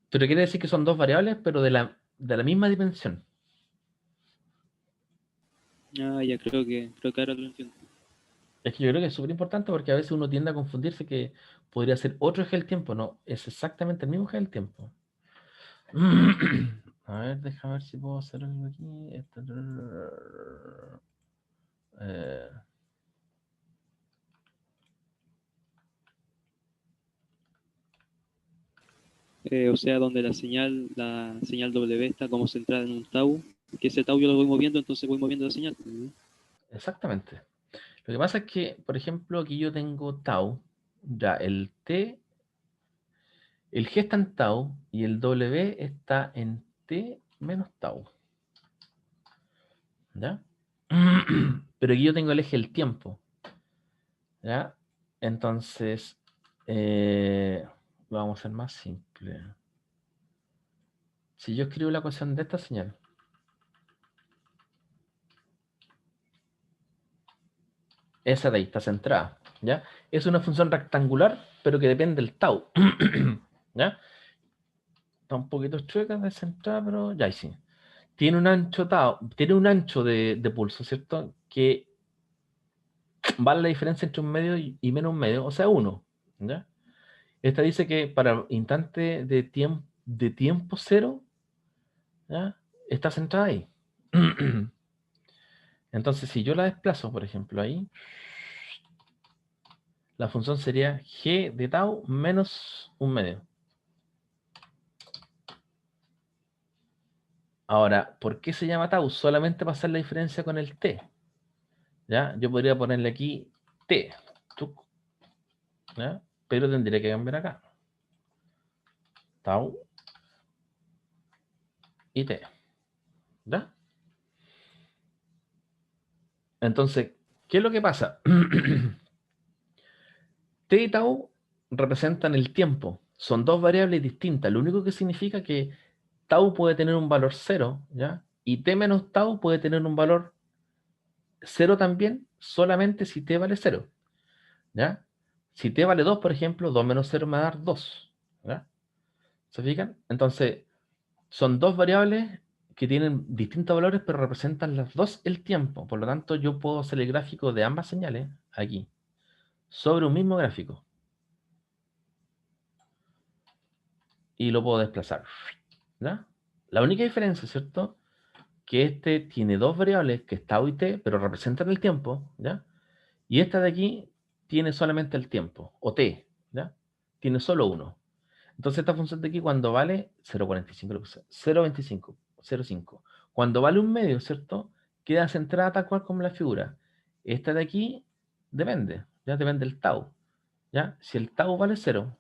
A: Pero quiere decir que son dos variables, pero de la misma dimensión.
E: ya creo que ahora lo entiendo.
A: Es que yo creo que es súper importante porque a veces uno tiende a confundirse que podría ser otro eje del tiempo. No, es exactamente el mismo eje del tiempo. A ver, déjame ver si puedo hacer algo aquí. Eh,
E: O sea, donde la señal W está como centrada en un tau, que ese tau yo lo voy moviendo, entonces voy moviendo la señal.
A: exactamente. Lo que pasa es que, por ejemplo, aquí yo tengo tau, ya el t, el g está en tau y el w está en t menos tau. ¿Ya? Pero aquí yo tengo el eje del tiempo. ¿Ya? Entonces, vamos a ser más simple. Si yo escribo la ecuación de esta señal, esa de ahí está centrada, ¿ya? Es una función rectangular, pero que depende del tau, ¿ya? Está un poquito chueca, descentrada, pero ya ahí sí. Tiene un ancho tau, tiene un ancho de pulso, ¿cierto? Que vale la diferencia entre un medio y menos un medio, o sea, 1, ¿ya? Esta dice que para instante de tiempo cero, ¿ya? Está centrada ahí. Entonces, si yo la desplazo, por ejemplo, ahí, la función sería g de tau menos un medio. Ahora, ¿por qué se llama tau? Solamente para hacer la diferencia con el t. ¿Ya? Yo podría ponerle aquí t, ¿ya? Pero tendría que cambiar acá. Tau y t. ¿Ya? Entonces, ¿qué es lo que pasa? T y tau representan el tiempo. Son dos variables distintas. Lo único que significa que tau puede tener un valor 0, ¿ya? Y t menos tau puede tener un valor 0 también, solamente si t vale 0, ¿ya? Si t vale 2, por ejemplo, 2 menos 0 me va a dar 2, ¿ya? ¿Se fijan? Entonces, son dos variables que tienen distintos valores, pero representan las dos el tiempo. Por lo tanto, yo puedo hacer el gráfico de ambas señales aquí, sobre un mismo gráfico. Y lo puedo desplazar, ¿ya? La única diferencia, ¿cierto? Que este tiene dos variables, que es tau y t, pero representan el tiempo, ¿ya? Y esta de aquí tiene solamente el tiempo, o t, ¿ya? Tiene solo uno. Entonces esta función de aquí cuando vale 0,45, 0,25, 0,5. Cuando vale un medio, ¿cierto? Queda centrada tal cual como la figura. Esta de aquí depende, ya depende del tau, ¿ya? Si el tau vale 0,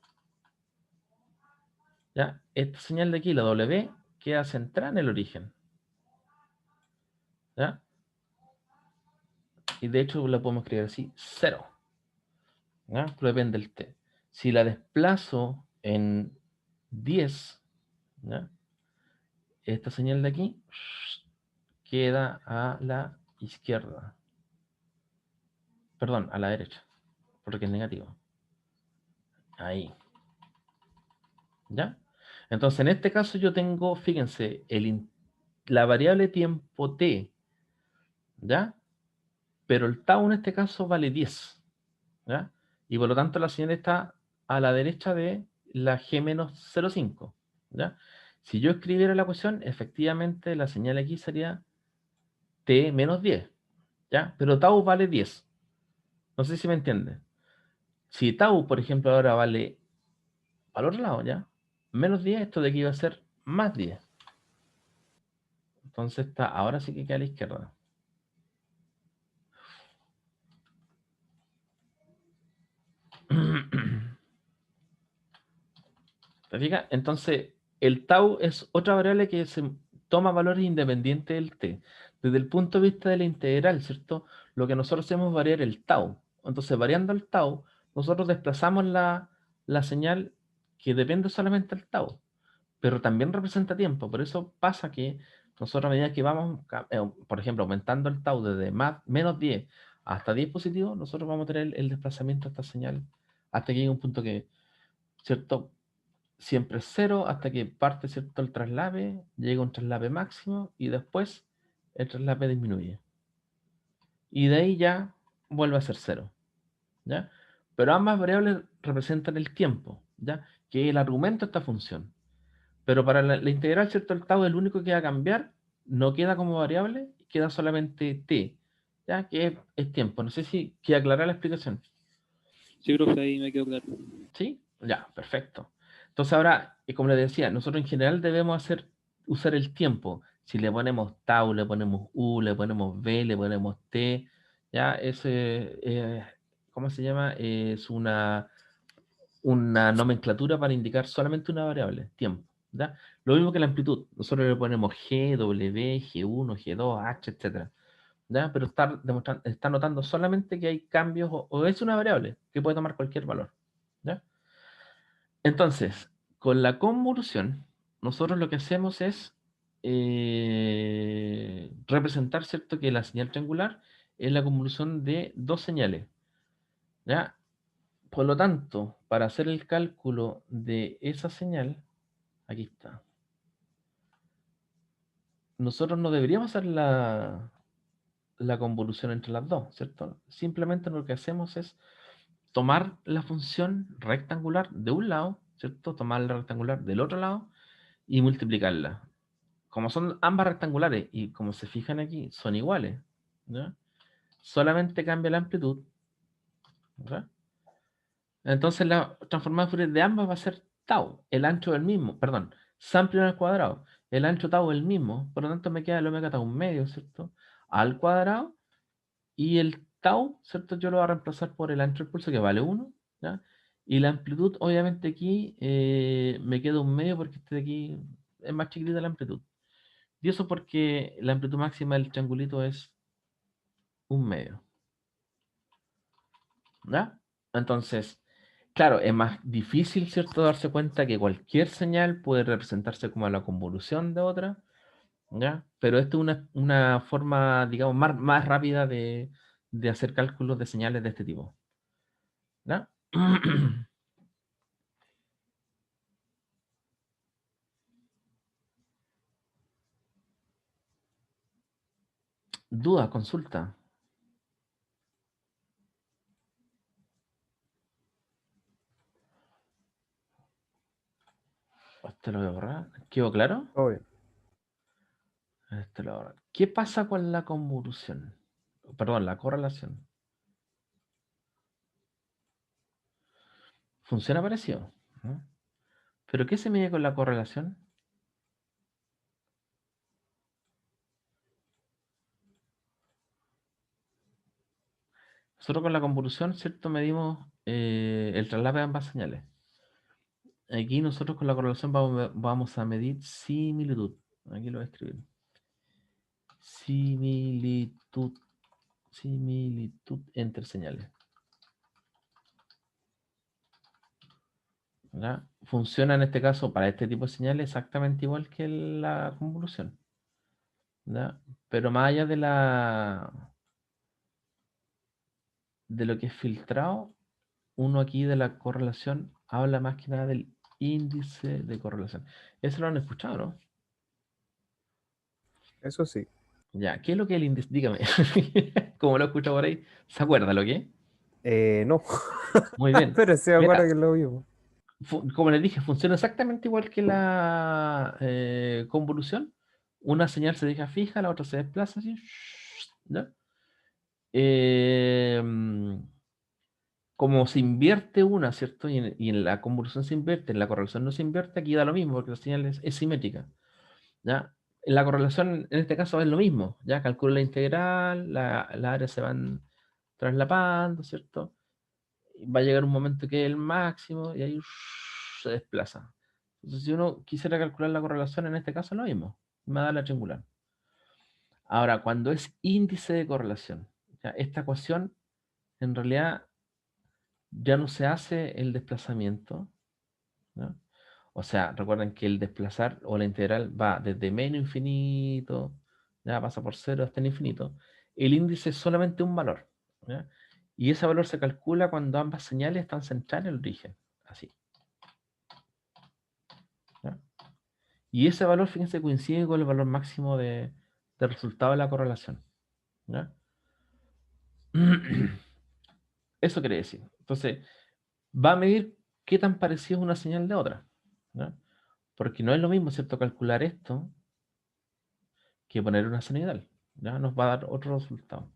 A: ¿ya? Esta señal de aquí, la W, queda centrada en el origen, ¿ya? Y de hecho la podemos escribir así, 0, ¿ya? Pero depende del t. Si la desplazo en 10, ¿ya? Esta señal de aquí queda a la izquierda. Perdón, a la derecha, porque es negativo. Ahí. ¿Ya? Entonces, en este caso yo tengo, fíjense, la variable tiempo t, ¿ya? Pero el tau en este caso vale 10, ¿ya? Y por lo tanto la señal está a la derecha de la G-05, ¿ya? Si yo escribiera la ecuación, efectivamente la señal aquí sería t menos 10, ¿ya? Pero tau vale 10. No sé si me entiende. Si tau, por ejemplo, ahora vale al otro lado, ¿ya? Menos 10, esto de aquí va a ser más 10. Entonces está, ahora sí que queda a la izquierda. ¿Te fijas? Entonces, el tau es otra variable que se toma valores independientes del t. Desde el punto de vista de la integral, ¿cierto? Lo que nosotros hacemos es variar el tau. Entonces, variando el tau, nosotros desplazamos la señal que depende solamente del tau, pero también representa tiempo. Por eso pasa que nosotros a medida que vamos, por ejemplo, aumentando el tau desde menos 10 hasta 10 positivo, nosotros vamos a tener el desplazamiento de esta señal hasta que llegue un punto que, ¿cierto? Siempre es 0 hasta que parte, ¿cierto?, el traslape, llega un traslape máximo y después el traslape disminuye. Y de ahí ya vuelve a ser 0, ¿ya? Pero ambas variables representan el tiempo, ¿ya? Que es el argumento de esta función. Pero para la integral, ¿cierto?, el tau es el único que va a cambiar, no queda como variable, queda solamente t, ¿ya? Que es tiempo. No sé si quiere aclarar la explicación.
E: Sí, profe, ahí me quedó claro.
A: ¿Sí? Ya, perfecto. Entonces ahora, como les decía, nosotros en general debemos usar el tiempo. Si le ponemos tau, le ponemos u, le ponemos v, le ponemos t, ya, ¿cómo se llama? Es una nomenclatura para indicar solamente una variable, tiempo, ¿ya? Lo mismo que la amplitud. Nosotros le ponemos g, w, g1, g2, h, etc. ¿Ya? Pero está notando solamente que hay cambios o es una variable que puede tomar cualquier valor, ¿ya? Entonces, con la convolución, nosotros lo que hacemos es representar, ¿cierto?, que la señal triangular es la convolución de dos señales, ¿ya? Por lo tanto, para hacer el cálculo de esa señal, aquí está, nosotros no deberíamos hacer la convolución entre las dos, ¿cierto? Simplemente lo que hacemos es tomar la función rectangular de un lado, ¿cierto? Tomar la rectangular del otro lado y multiplicarla. Como son ambas rectangulares y como se fijan aquí, son iguales, ¿ya? Solamente cambia la amplitud, ¿ya? Entonces la transformada de Fourier de ambas va a ser tau, el ancho es el mismo, perdón, samplio al cuadrado, el ancho tau es el mismo, por lo tanto me queda el omega tau medio, ¿cierto? Al cuadrado, y el tau, ¿cierto? Yo lo voy a reemplazar por el ancho del pulso que vale 1, ¿ya? Y la amplitud, obviamente aquí me queda un medio porque este de aquí es más chiquitita la amplitud. Y eso porque la amplitud máxima del triangulito es un medio, ¿ya? Entonces, claro, es más difícil, ¿cierto?, darse cuenta que cualquier señal puede representarse como la convolución de otra, ¿ya? Pero esta es una forma, digamos, más rápida de hacer cálculos de señales de este tipo, ¿ya? Duda, consulta. Este lo voy a borrar. ¿Quedó claro?
B: Todo bien.
A: Este lo voy a borrar. ¿Qué pasa con la convolución? Perdón, la correlación. Funciona parecido, ¿no? ¿Pero qué se mide con la correlación? Nosotros con la convolución, ¿cierto? Medimos el traslape de ambas señales. Aquí nosotros con la correlación vamos a medir similitud. Aquí lo voy a escribir. Similitud. Similitud entre señales. ¿Ya? funciona en este caso para este tipo de señales exactamente igual que la convolución, ¿ya? Pero más allá de lo que es filtrado, uno aquí de la correlación habla más que nada del índice de correlación. Eso lo han escuchado, ¿no?
B: Eso sí.
A: Ya, ¿qué es lo que es el índice? Dígame. Como lo he escuchado por ahí, ¿se acuerda lo que es?
B: No,
A: Muy bien.
B: pero sí me acuerdo
A: Mira,
B: que lo vimos.
A: como les dije, funciona exactamente igual que la convolución. Una señal se deja fija, la otra se desplaza así. ¿Ya? Eh, mm, Como se invierte una, ¿cierto? Y en la convolución se invierte, en la correlación no se invierte, aquí da lo mismo porque la señal es simétrica. ¿Ya? En la correlación, en este caso, es lo mismo. Ya calcula la integral, las áreas se van traslapando, ¿cierto? Y va a llegar un momento que es el máximo y ahí se desplaza. Entonces, si uno quisiera calcular la correlación, en este caso es lo mismo. Me da la triangular. Ahora, cuando es índice de correlación, ya, esta ecuación en realidad ya no se hace el desplazamiento, ¿no? O sea, recuerden que el desplazar o la integral va desde menos infinito, ya pasa por cero hasta el infinito. El índice es solamente un valor, ¿ya? Y ese valor se calcula cuando ambas señales están centradas en el origen, así, ¿ya? Y ese valor, fíjense, coincide con el valor máximo del resultado de la correlación, ¿ya? Eso quiere decir. Entonces, va a medir qué tan parecida es una señal de otra, ¿ya? Porque no es lo mismo, ¿cierto?, calcular esto que poner una senoidal. Ya nos va a dar otro resultado.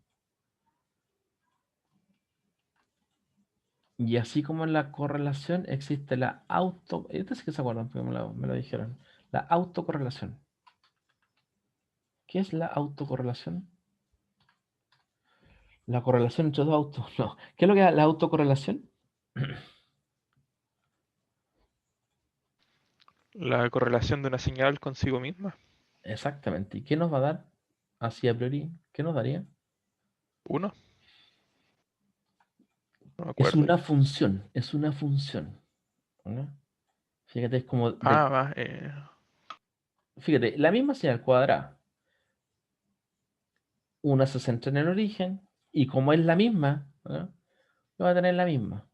A: Y así como en la correlación existe la Esto sí que se acuerdan, porque me lo dijeron. La autocorrelación. ¿Qué es la autocorrelación? La correlación entre dos autos. No. ¿Qué es lo que es la autocorrelación?
D: La correlación de una señal consigo misma.
A: Exactamente. ¿Y qué nos va a dar? Así a priori, ¿qué nos daría?
D: Uno, no me
A: Es
D: acuerdo
A: una
D: ya.
A: función, es una función, ¿no? Fíjate, es como
D: Ah,
A: de.
D: va.
A: Fíjate, la misma señal cuadrada. Una se centra en el origen y como es la misma, ¿no?, va a tener la misma.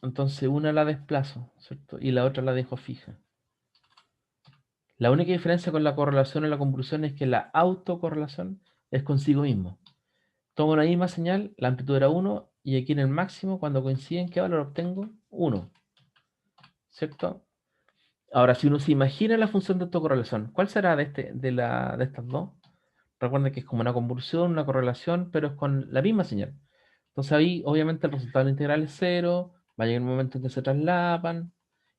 A: Entonces una la desplazo, ¿cierto? Y la otra la dejo fija. La única diferencia con la correlación y la convolución es que la autocorrelación es consigo mismo. Tomo la misma señal, la amplitud era 1, y aquí en el máximo, cuando coinciden, ¿qué valor obtengo? 1, ¿cierto? Ahora, si uno se imagina la función de autocorrelación, ¿cuál será de estas dos? Recuerden que es como una convolución, una correlación, pero es con la misma señal. Entonces ahí, obviamente, el resultado de la integral es 0, va a llegar un momento en que se traslapan,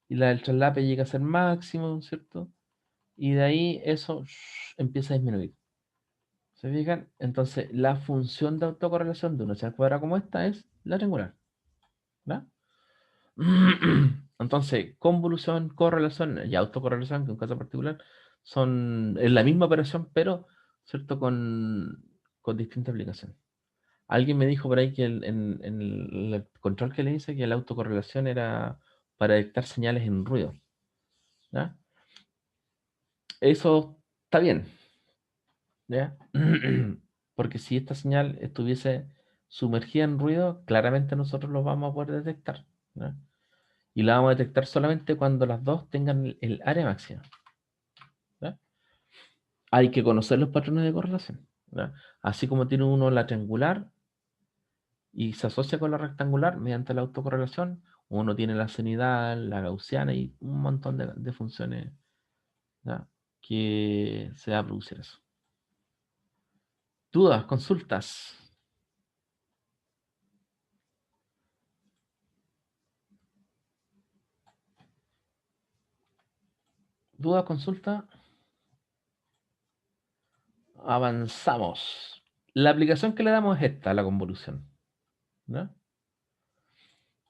A: y la del traslape llega a ser máximo, ¿cierto? Y de ahí eso empieza a disminuir. ¿Se fijan? Entonces, la función de autocorrelación de una señal cuadrada como esta es la triangular, ¿verdad? Entonces, convolución, correlación y autocorrelación, que en un caso particular es la misma operación, pero, ¿cierto?, con distinta aplicación. Alguien me dijo por ahí que en el control que le hice, que la autocorrelación era para detectar señales en ruido, ¿ya? Eso está bien, ¿ya? Porque si esta señal estuviese sumergida en ruido, claramente nosotros lo vamos a poder detectar, ¿ya? Y la vamos a detectar solamente cuando las dos tengan el área máxima, ¿ya? Hay que conocer los patrones de correlación, ¿ya? Así como tiene uno la triangular y se asocia con la rectangular mediante la autocorrelación, uno tiene la senoidal, la gaussiana y un montón de funciones, ¿ya?, que se va a producir eso. ¿Dudas? ¿Consultas? ¿Duda? ¿Consulta? Avanzamos. La aplicación que le damos es esta, la convolución, ¿no?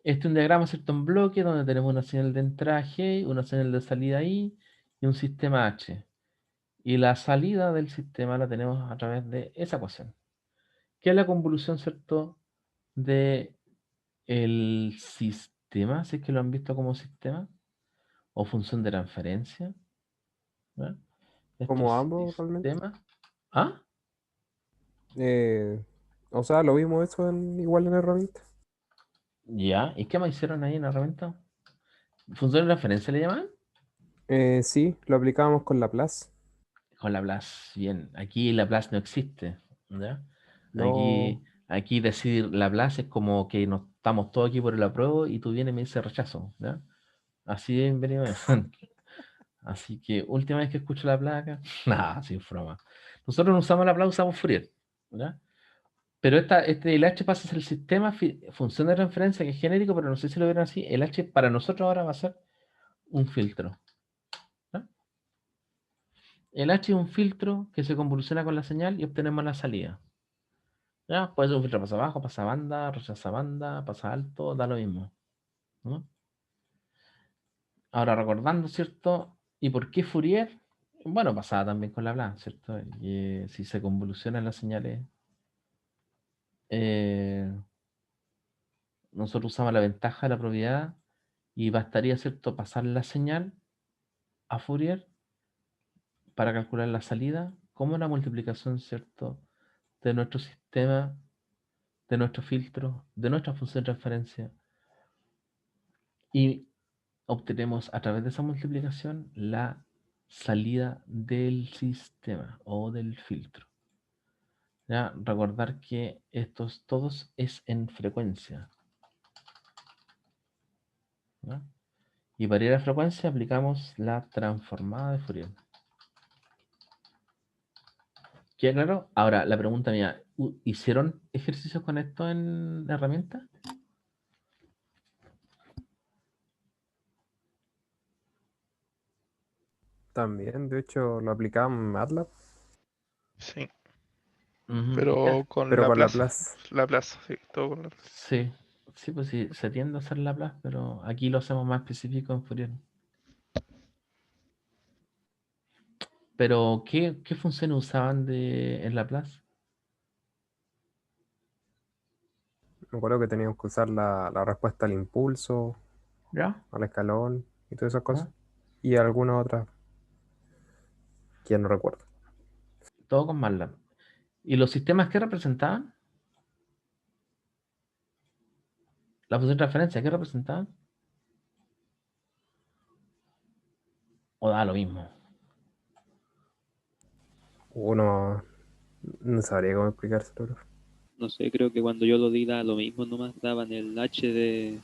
A: Este es un diagrama, ¿cierto?, en bloque donde tenemos una señal de entrada G, una señal de salida I y un sistema H. Y la salida del sistema la tenemos a través de esa ecuación, que es la convolución, ¿cierto?, de el sistema, si es que lo han visto como sistema, o función de transferencia. ¿Ya?
B: Como
A: Estos
B: ambos realmente.
A: sistemas. ¿Ah?
B: Eh, o sea, lo vimos eso igual en herramienta.
A: Ya. ¿Y qué más hicieron ahí en la herramienta? ¿Función de transferencia le llaman?
B: Sí, lo aplicábamos con Laplace.
A: Con Laplace, bien. Aquí Laplace no existe. ¿Ya?
B: No,
A: Aquí decir Laplace es como que nos estamos todos aquí por el apruebo y tú vienes y me dices rechazo. ¿Ya? Así es venido eso. Así que última vez que escucho la placa, nada, sin broma. Nosotros no usamos la placa, usamos Fourier. ¿Ya? Pero el H pasa a ser el sistema, función de referencia que es genérico, pero no sé si lo vieron así. El H para nosotros ahora va a ser un filtro. ¿Ya? El H es un filtro que se convoluciona con la señal y obtenemos la salida. ¿Ya? Puede ser un filtro pasa abajo, pasa banda, rechaza banda, pasa alto, da lo mismo. ¿No? Ahora recordando, ¿cierto? ¿Y por qué Fourier? Bueno, pasaba también con la Laplace, ¿cierto? Y, si se convolucionan las señales, eh, nosotros usamos la ventaja de la propiedad y bastaría, ¿cierto?, pasar la señal a Fourier para calcular la salida como una multiplicación, ¿cierto?, de nuestro sistema, de nuestro filtro, de nuestra función de transferencia. Y obtenemos a través de esa multiplicación la salida del sistema o del filtro. ¿Ya? Recordar que estos todos es en frecuencia. ¿Ya? Y para ir a frecuencia aplicamos la transformada de Fourier. ¿Queda claro? Ahora, la pregunta mía, ¿hicieron ejercicios con esto en la herramienta?
B: también, de hecho, lo aplicábamos en MATLAB,
D: Sí,
A: Ujú,
D: pero con
B: pero con
D: Laplace.
B: Laplace.
D: Laplace, sí, todo con Laplace.
A: sí, sí, pues sí, se tiende a hacer Laplace, pero aquí lo hacemos más específico en Fourier. Pero, ¿qué funciones usaban en Laplace?
B: Me acuerdo que teníamos que usar la respuesta al impulso,
A: ¿Ya?
B: al escalón y todas esas cosas.
A: ¿Ah?
B: Y algunas otras que no recuerdo.
A: Todo con MATLAB. ¿Y los sistemas qué representaban? La función de referencia, ¿qué representaban? ¿O da lo mismo?
B: Uno no sabría cómo explicárselo, profe.
E: No sé, creo que cuando yo lo di da lo mismo nomás, daban el H de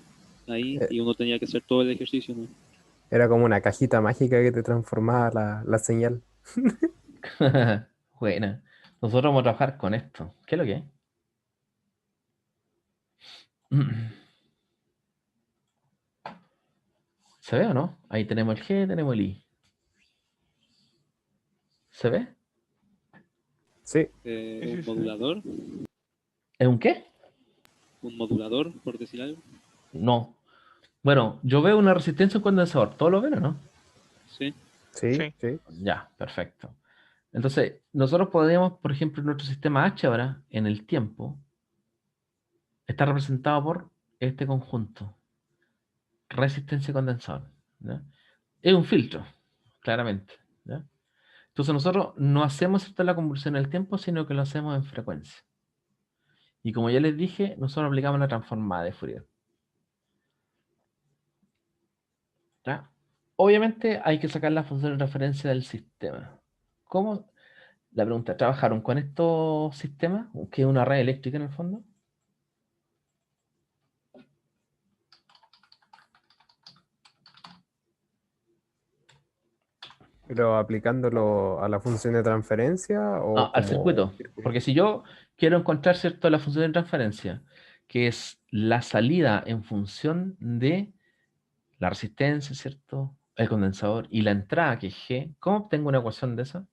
E: ahí
B: Eh,
E: y uno tenía que hacer todo el ejercicio, ¿no?
B: Era como una cajita mágica que te transformaba la señal.
A: Buena. Nosotros vamos a trabajar con esto. ¿Qué es lo que es? ¿Se ve o no? Ahí tenemos el G, tenemos el I. ¿Se ve?
B: Sí,
D: Sí, sí,
E: Un
D: sí.
E: modulador,
A: ¿Es un qué?
E: por decir algo.
A: No. Bueno, yo veo una resistencia a un condensador. ¿Todos lo ven o no?
E: Sí,
B: sí,
D: Sí.
B: sí.
A: Ya, perfecto. Entonces, nosotros podríamos, por ejemplo, en nuestro sistema H ahora, en el tiempo, está representado por este conjunto. Resistencia y condensador. ¿Ya? Es un filtro, claramente. ¿Ya? Entonces nosotros no hacemos esto en la convolución del tiempo, sino que lo hacemos en frecuencia. Y como ya les dije, nosotros aplicamos la transformada de Fourier. ¿Ya? Obviamente hay que sacar la función de referencia del sistema. ¿Cómo? La pregunta, ¿trabajaron con estos sistemas? Que es una red eléctrica en el fondo.
B: Pero aplicándolo a la función de transferencia o
A: Al
B: como
A: circuito.
B: circuito.
A: Porque si yo quiero encontrar, ¿cierto?, la función de transferencia, que es la salida en función de la resistencia, ¿cierto?, el condensador y la entrada, que es G, ¿cómo obtengo una ecuación de esa?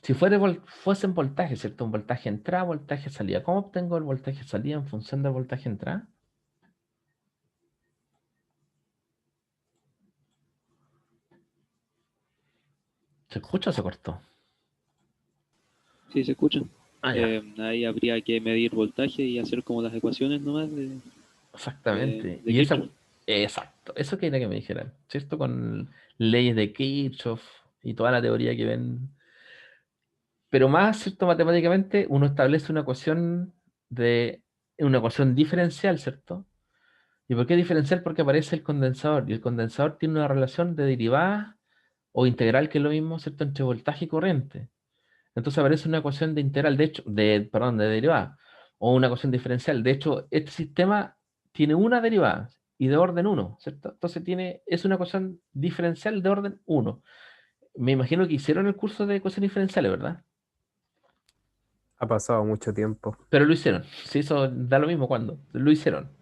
A: Si fuesen voltaje, ¿cierto? Un voltaje entrada, voltaje salida. ¿Cómo obtengo el voltaje salida en función del voltaje entrada? ¿Se escucha o se cortó?
E: sí se escucha. Ahí habría que medir voltaje y hacer como las ecuaciones nomás
A: Exactamente.
E: de
A: Y esa,
E: Kirchhoff.
A: exacto, eso quería que me dijeran, ¿cierto? Con leyes de Kirchhoff y toda la teoría que ven. Pero más, ¿cierto? Matemáticamente, uno establece una ecuación diferencial, ¿cierto? ¿Y por qué diferencial? Porque aparece el condensador, y el condensador tiene una relación de derivada o integral, que es lo mismo, ¿cierto? Entre voltaje y corriente. Entonces aparece una ecuación de integral, de hecho, perdón, de derivada, o una ecuación diferencial. De hecho, este sistema tiene una derivada y de orden uno, ¿cierto? Entonces es una ecuación diferencial de orden uno. Me imagino que hicieron el curso de ecuaciones diferenciales, ¿verdad?
B: Ha pasado mucho tiempo.
A: Pero lo hicieron. Si eso da lo mismo cuando. Lo hicieron.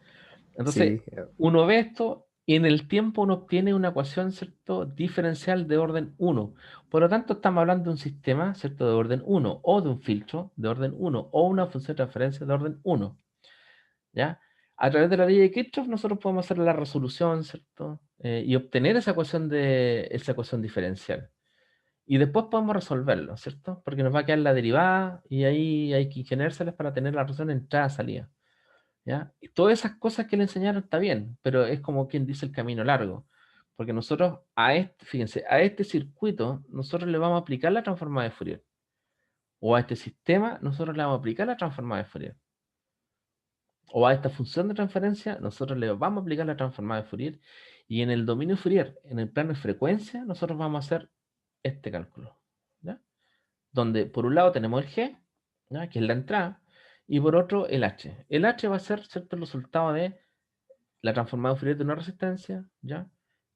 A: Entonces,
B: Sí,
A: uno ve esto y en el tiempo uno obtiene una ecuación, ¿cierto? Diferencial de orden uno. Por lo tanto, estamos hablando de un sistema, ¿cierto? De orden uno, o de un filtro de orden uno, o una función de transferencia de orden uno, ¿ya? A través de la ley de Kirchhoff nosotros podemos hacer la resolución, ¿cierto? Y obtener esa ecuación diferencial. Y después podemos resolverlo, ¿cierto? Porque nos va a quedar la derivada y ahí hay que ingeniárselas para tener la razón entrada-salida. ¿Ya? Y todas esas cosas que le enseñaron está bien, pero es como quien dice el camino largo. Porque nosotros fíjense, a este circuito nosotros le vamos a aplicar la transformada de Fourier. O a este sistema nosotros le vamos a aplicar la transformada de Fourier. O a esta función de transferencia nosotros le vamos a aplicar la transformada de Fourier. Y en el dominio Fourier, en el plano de frecuencia, nosotros vamos a hacer este cálculo. ¿Ya? Donde por un lado tenemos el G, ¿ya? Que es la entrada, y por otro el H. El H va a ser, ¿cierto?, el resultado de la transformada de Fourier de una resistencia, ¿ya?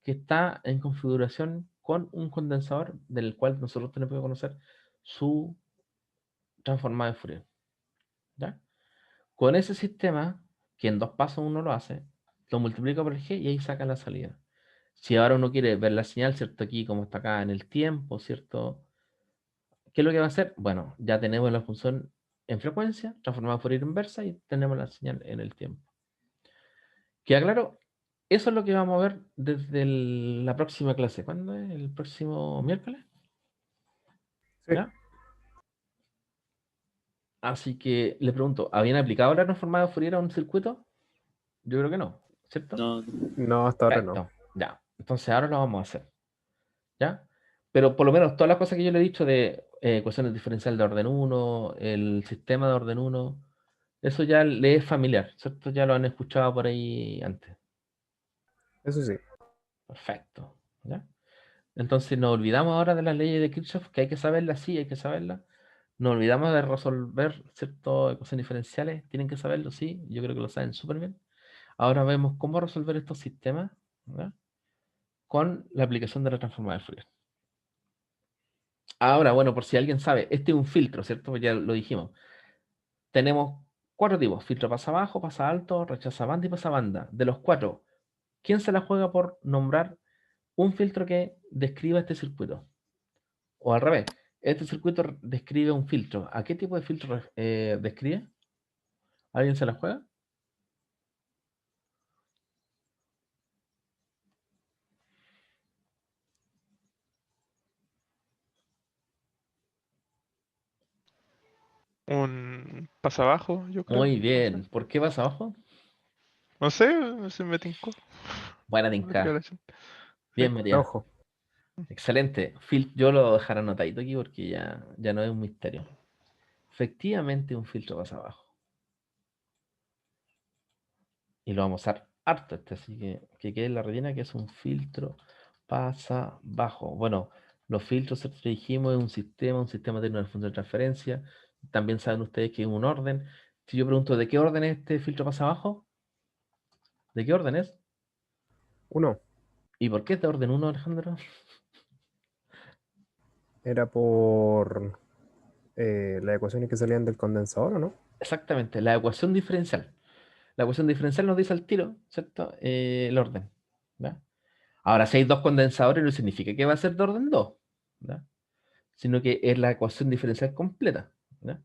A: Que está en configuración con un condensador del cual nosotros tenemos que conocer su transformada de Fourier, ¿ya? Con ese sistema, que en 2 pasos uno lo hace, lo multiplica por el G y ahí saca la salida. Si ahora uno quiere ver la señal, ¿cierto? Aquí como está acá en el tiempo, ¿cierto? ¿Qué es lo que va a hacer? Bueno, ya tenemos la función en frecuencia, transformada por Fourier inversa, y tenemos la señal en el tiempo. ¿Queda claro? Eso es lo que vamos a ver desde la próxima clase. ¿Cuándo es? ¿El próximo miércoles?
B: sí.
A: ¿Ya? Así que le pregunto, ¿habían aplicado la transformada de Fourier a un circuito? Yo creo que no, ¿cierto?
E: No,
B: No, hasta ahora no.
A: Perfecto. Ya. Entonces ahora lo vamos a hacer. ¿Ya? Pero por lo menos todas las cosas que yo le he dicho de ecuaciones diferenciales de orden 1, el sistema de orden 1, eso ya le es familiar, ¿cierto? Ya lo han escuchado por ahí antes.
B: Eso sí.
A: Perfecto. ¿Ya? Entonces nos olvidamos ahora de las leyes de Kirchhoff, que hay que saberlas, sí, hay que saberlas. Nos olvidamos de resolver ciertas ecuaciones diferenciales, tienen que saberlo, sí, yo creo que lo saben súper bien. Ahora vemos cómo resolver estos sistemas, ¿ya?, con la aplicación de la transformada de Fourier. Ahora, bueno, por si alguien sabe, este es un filtro, ¿cierto? Pues ya lo dijimos. Tenemos 4 tipos: filtro pasa abajo, pasa alto, rechaza banda y pasa banda. De los 4, ¿quién se la juega por nombrar un filtro que describa este circuito? O al revés, este circuito describe un filtro. ¿A qué tipo de filtro describe? ¿Alguien se la juega?
D: Un pasabajo, yo creo.
A: Muy bien. ¿Por qué vas abajo?
D: No sé, se me tincó.
A: Buena
D: Me tiró
A: tinca.
D: la chanta. Sí.
A: Bien, María.
B: Ojo.
A: Excelente. Yo lo dejaré anotadito aquí porque ya no es un misterio. Efectivamente, un filtro pasa abajo. Y lo vamos a usar harto así que quede en la rellena que es un filtro pasa bajo. Bueno, los filtros, nosotros dijimos, es un sistema tiene una función de transferencia. También saben ustedes que es un orden. Si yo pregunto, ¿de qué orden es este filtro pasa abajo? ¿De qué orden es?
B: 1
A: ¿Y por qué es de orden 1, Alejandro?
B: era por las ecuaciones que salían del condensador, ¿o no?
A: Exactamente, la ecuación diferencial. La ecuación diferencial nos dice al tiro, ¿cierto? El orden. ¿Ya? Ahora, si hay 2 condensadores, no significa que va a ser de orden 2, ¿ya?, sino que es la ecuación diferencial completa, ¿ya?,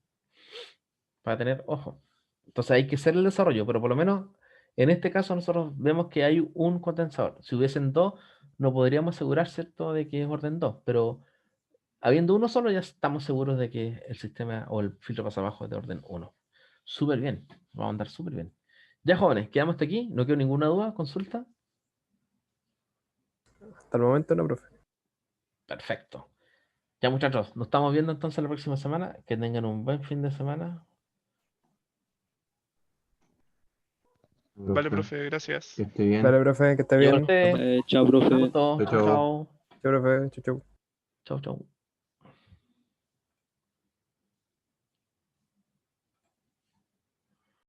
A: para tener ojo. Entonces hay que hacer el desarrollo, pero por lo menos en este caso nosotros vemos que hay un condensador. Si hubiesen 2, no podríamos asegurar, ¿cierto?, de que es orden 2, pero habiendo uno solo, ya estamos seguros de que el sistema o el filtro pasa abajo es de orden 1. Súper bien, vamos a andar súper bien. Ya, jóvenes, quedamos hasta aquí. No quiero ninguna duda, consulta.
B: Hasta el momento no, profe.
A: Perfecto. Ya, muchachos, nos estamos viendo entonces la próxima semana. Que tengan un buen fin de semana.
D: Vale, profe, gracias.
F: Que esté bien.
B: Dale, profe, que esté
A: Y a
B: bien.
A: ustedes,
E: Chao, profe.
A: un gusto.
F: Chao, chao.
A: Chao.
B: Chau, profe. Chau, chau.
A: Chau, chau.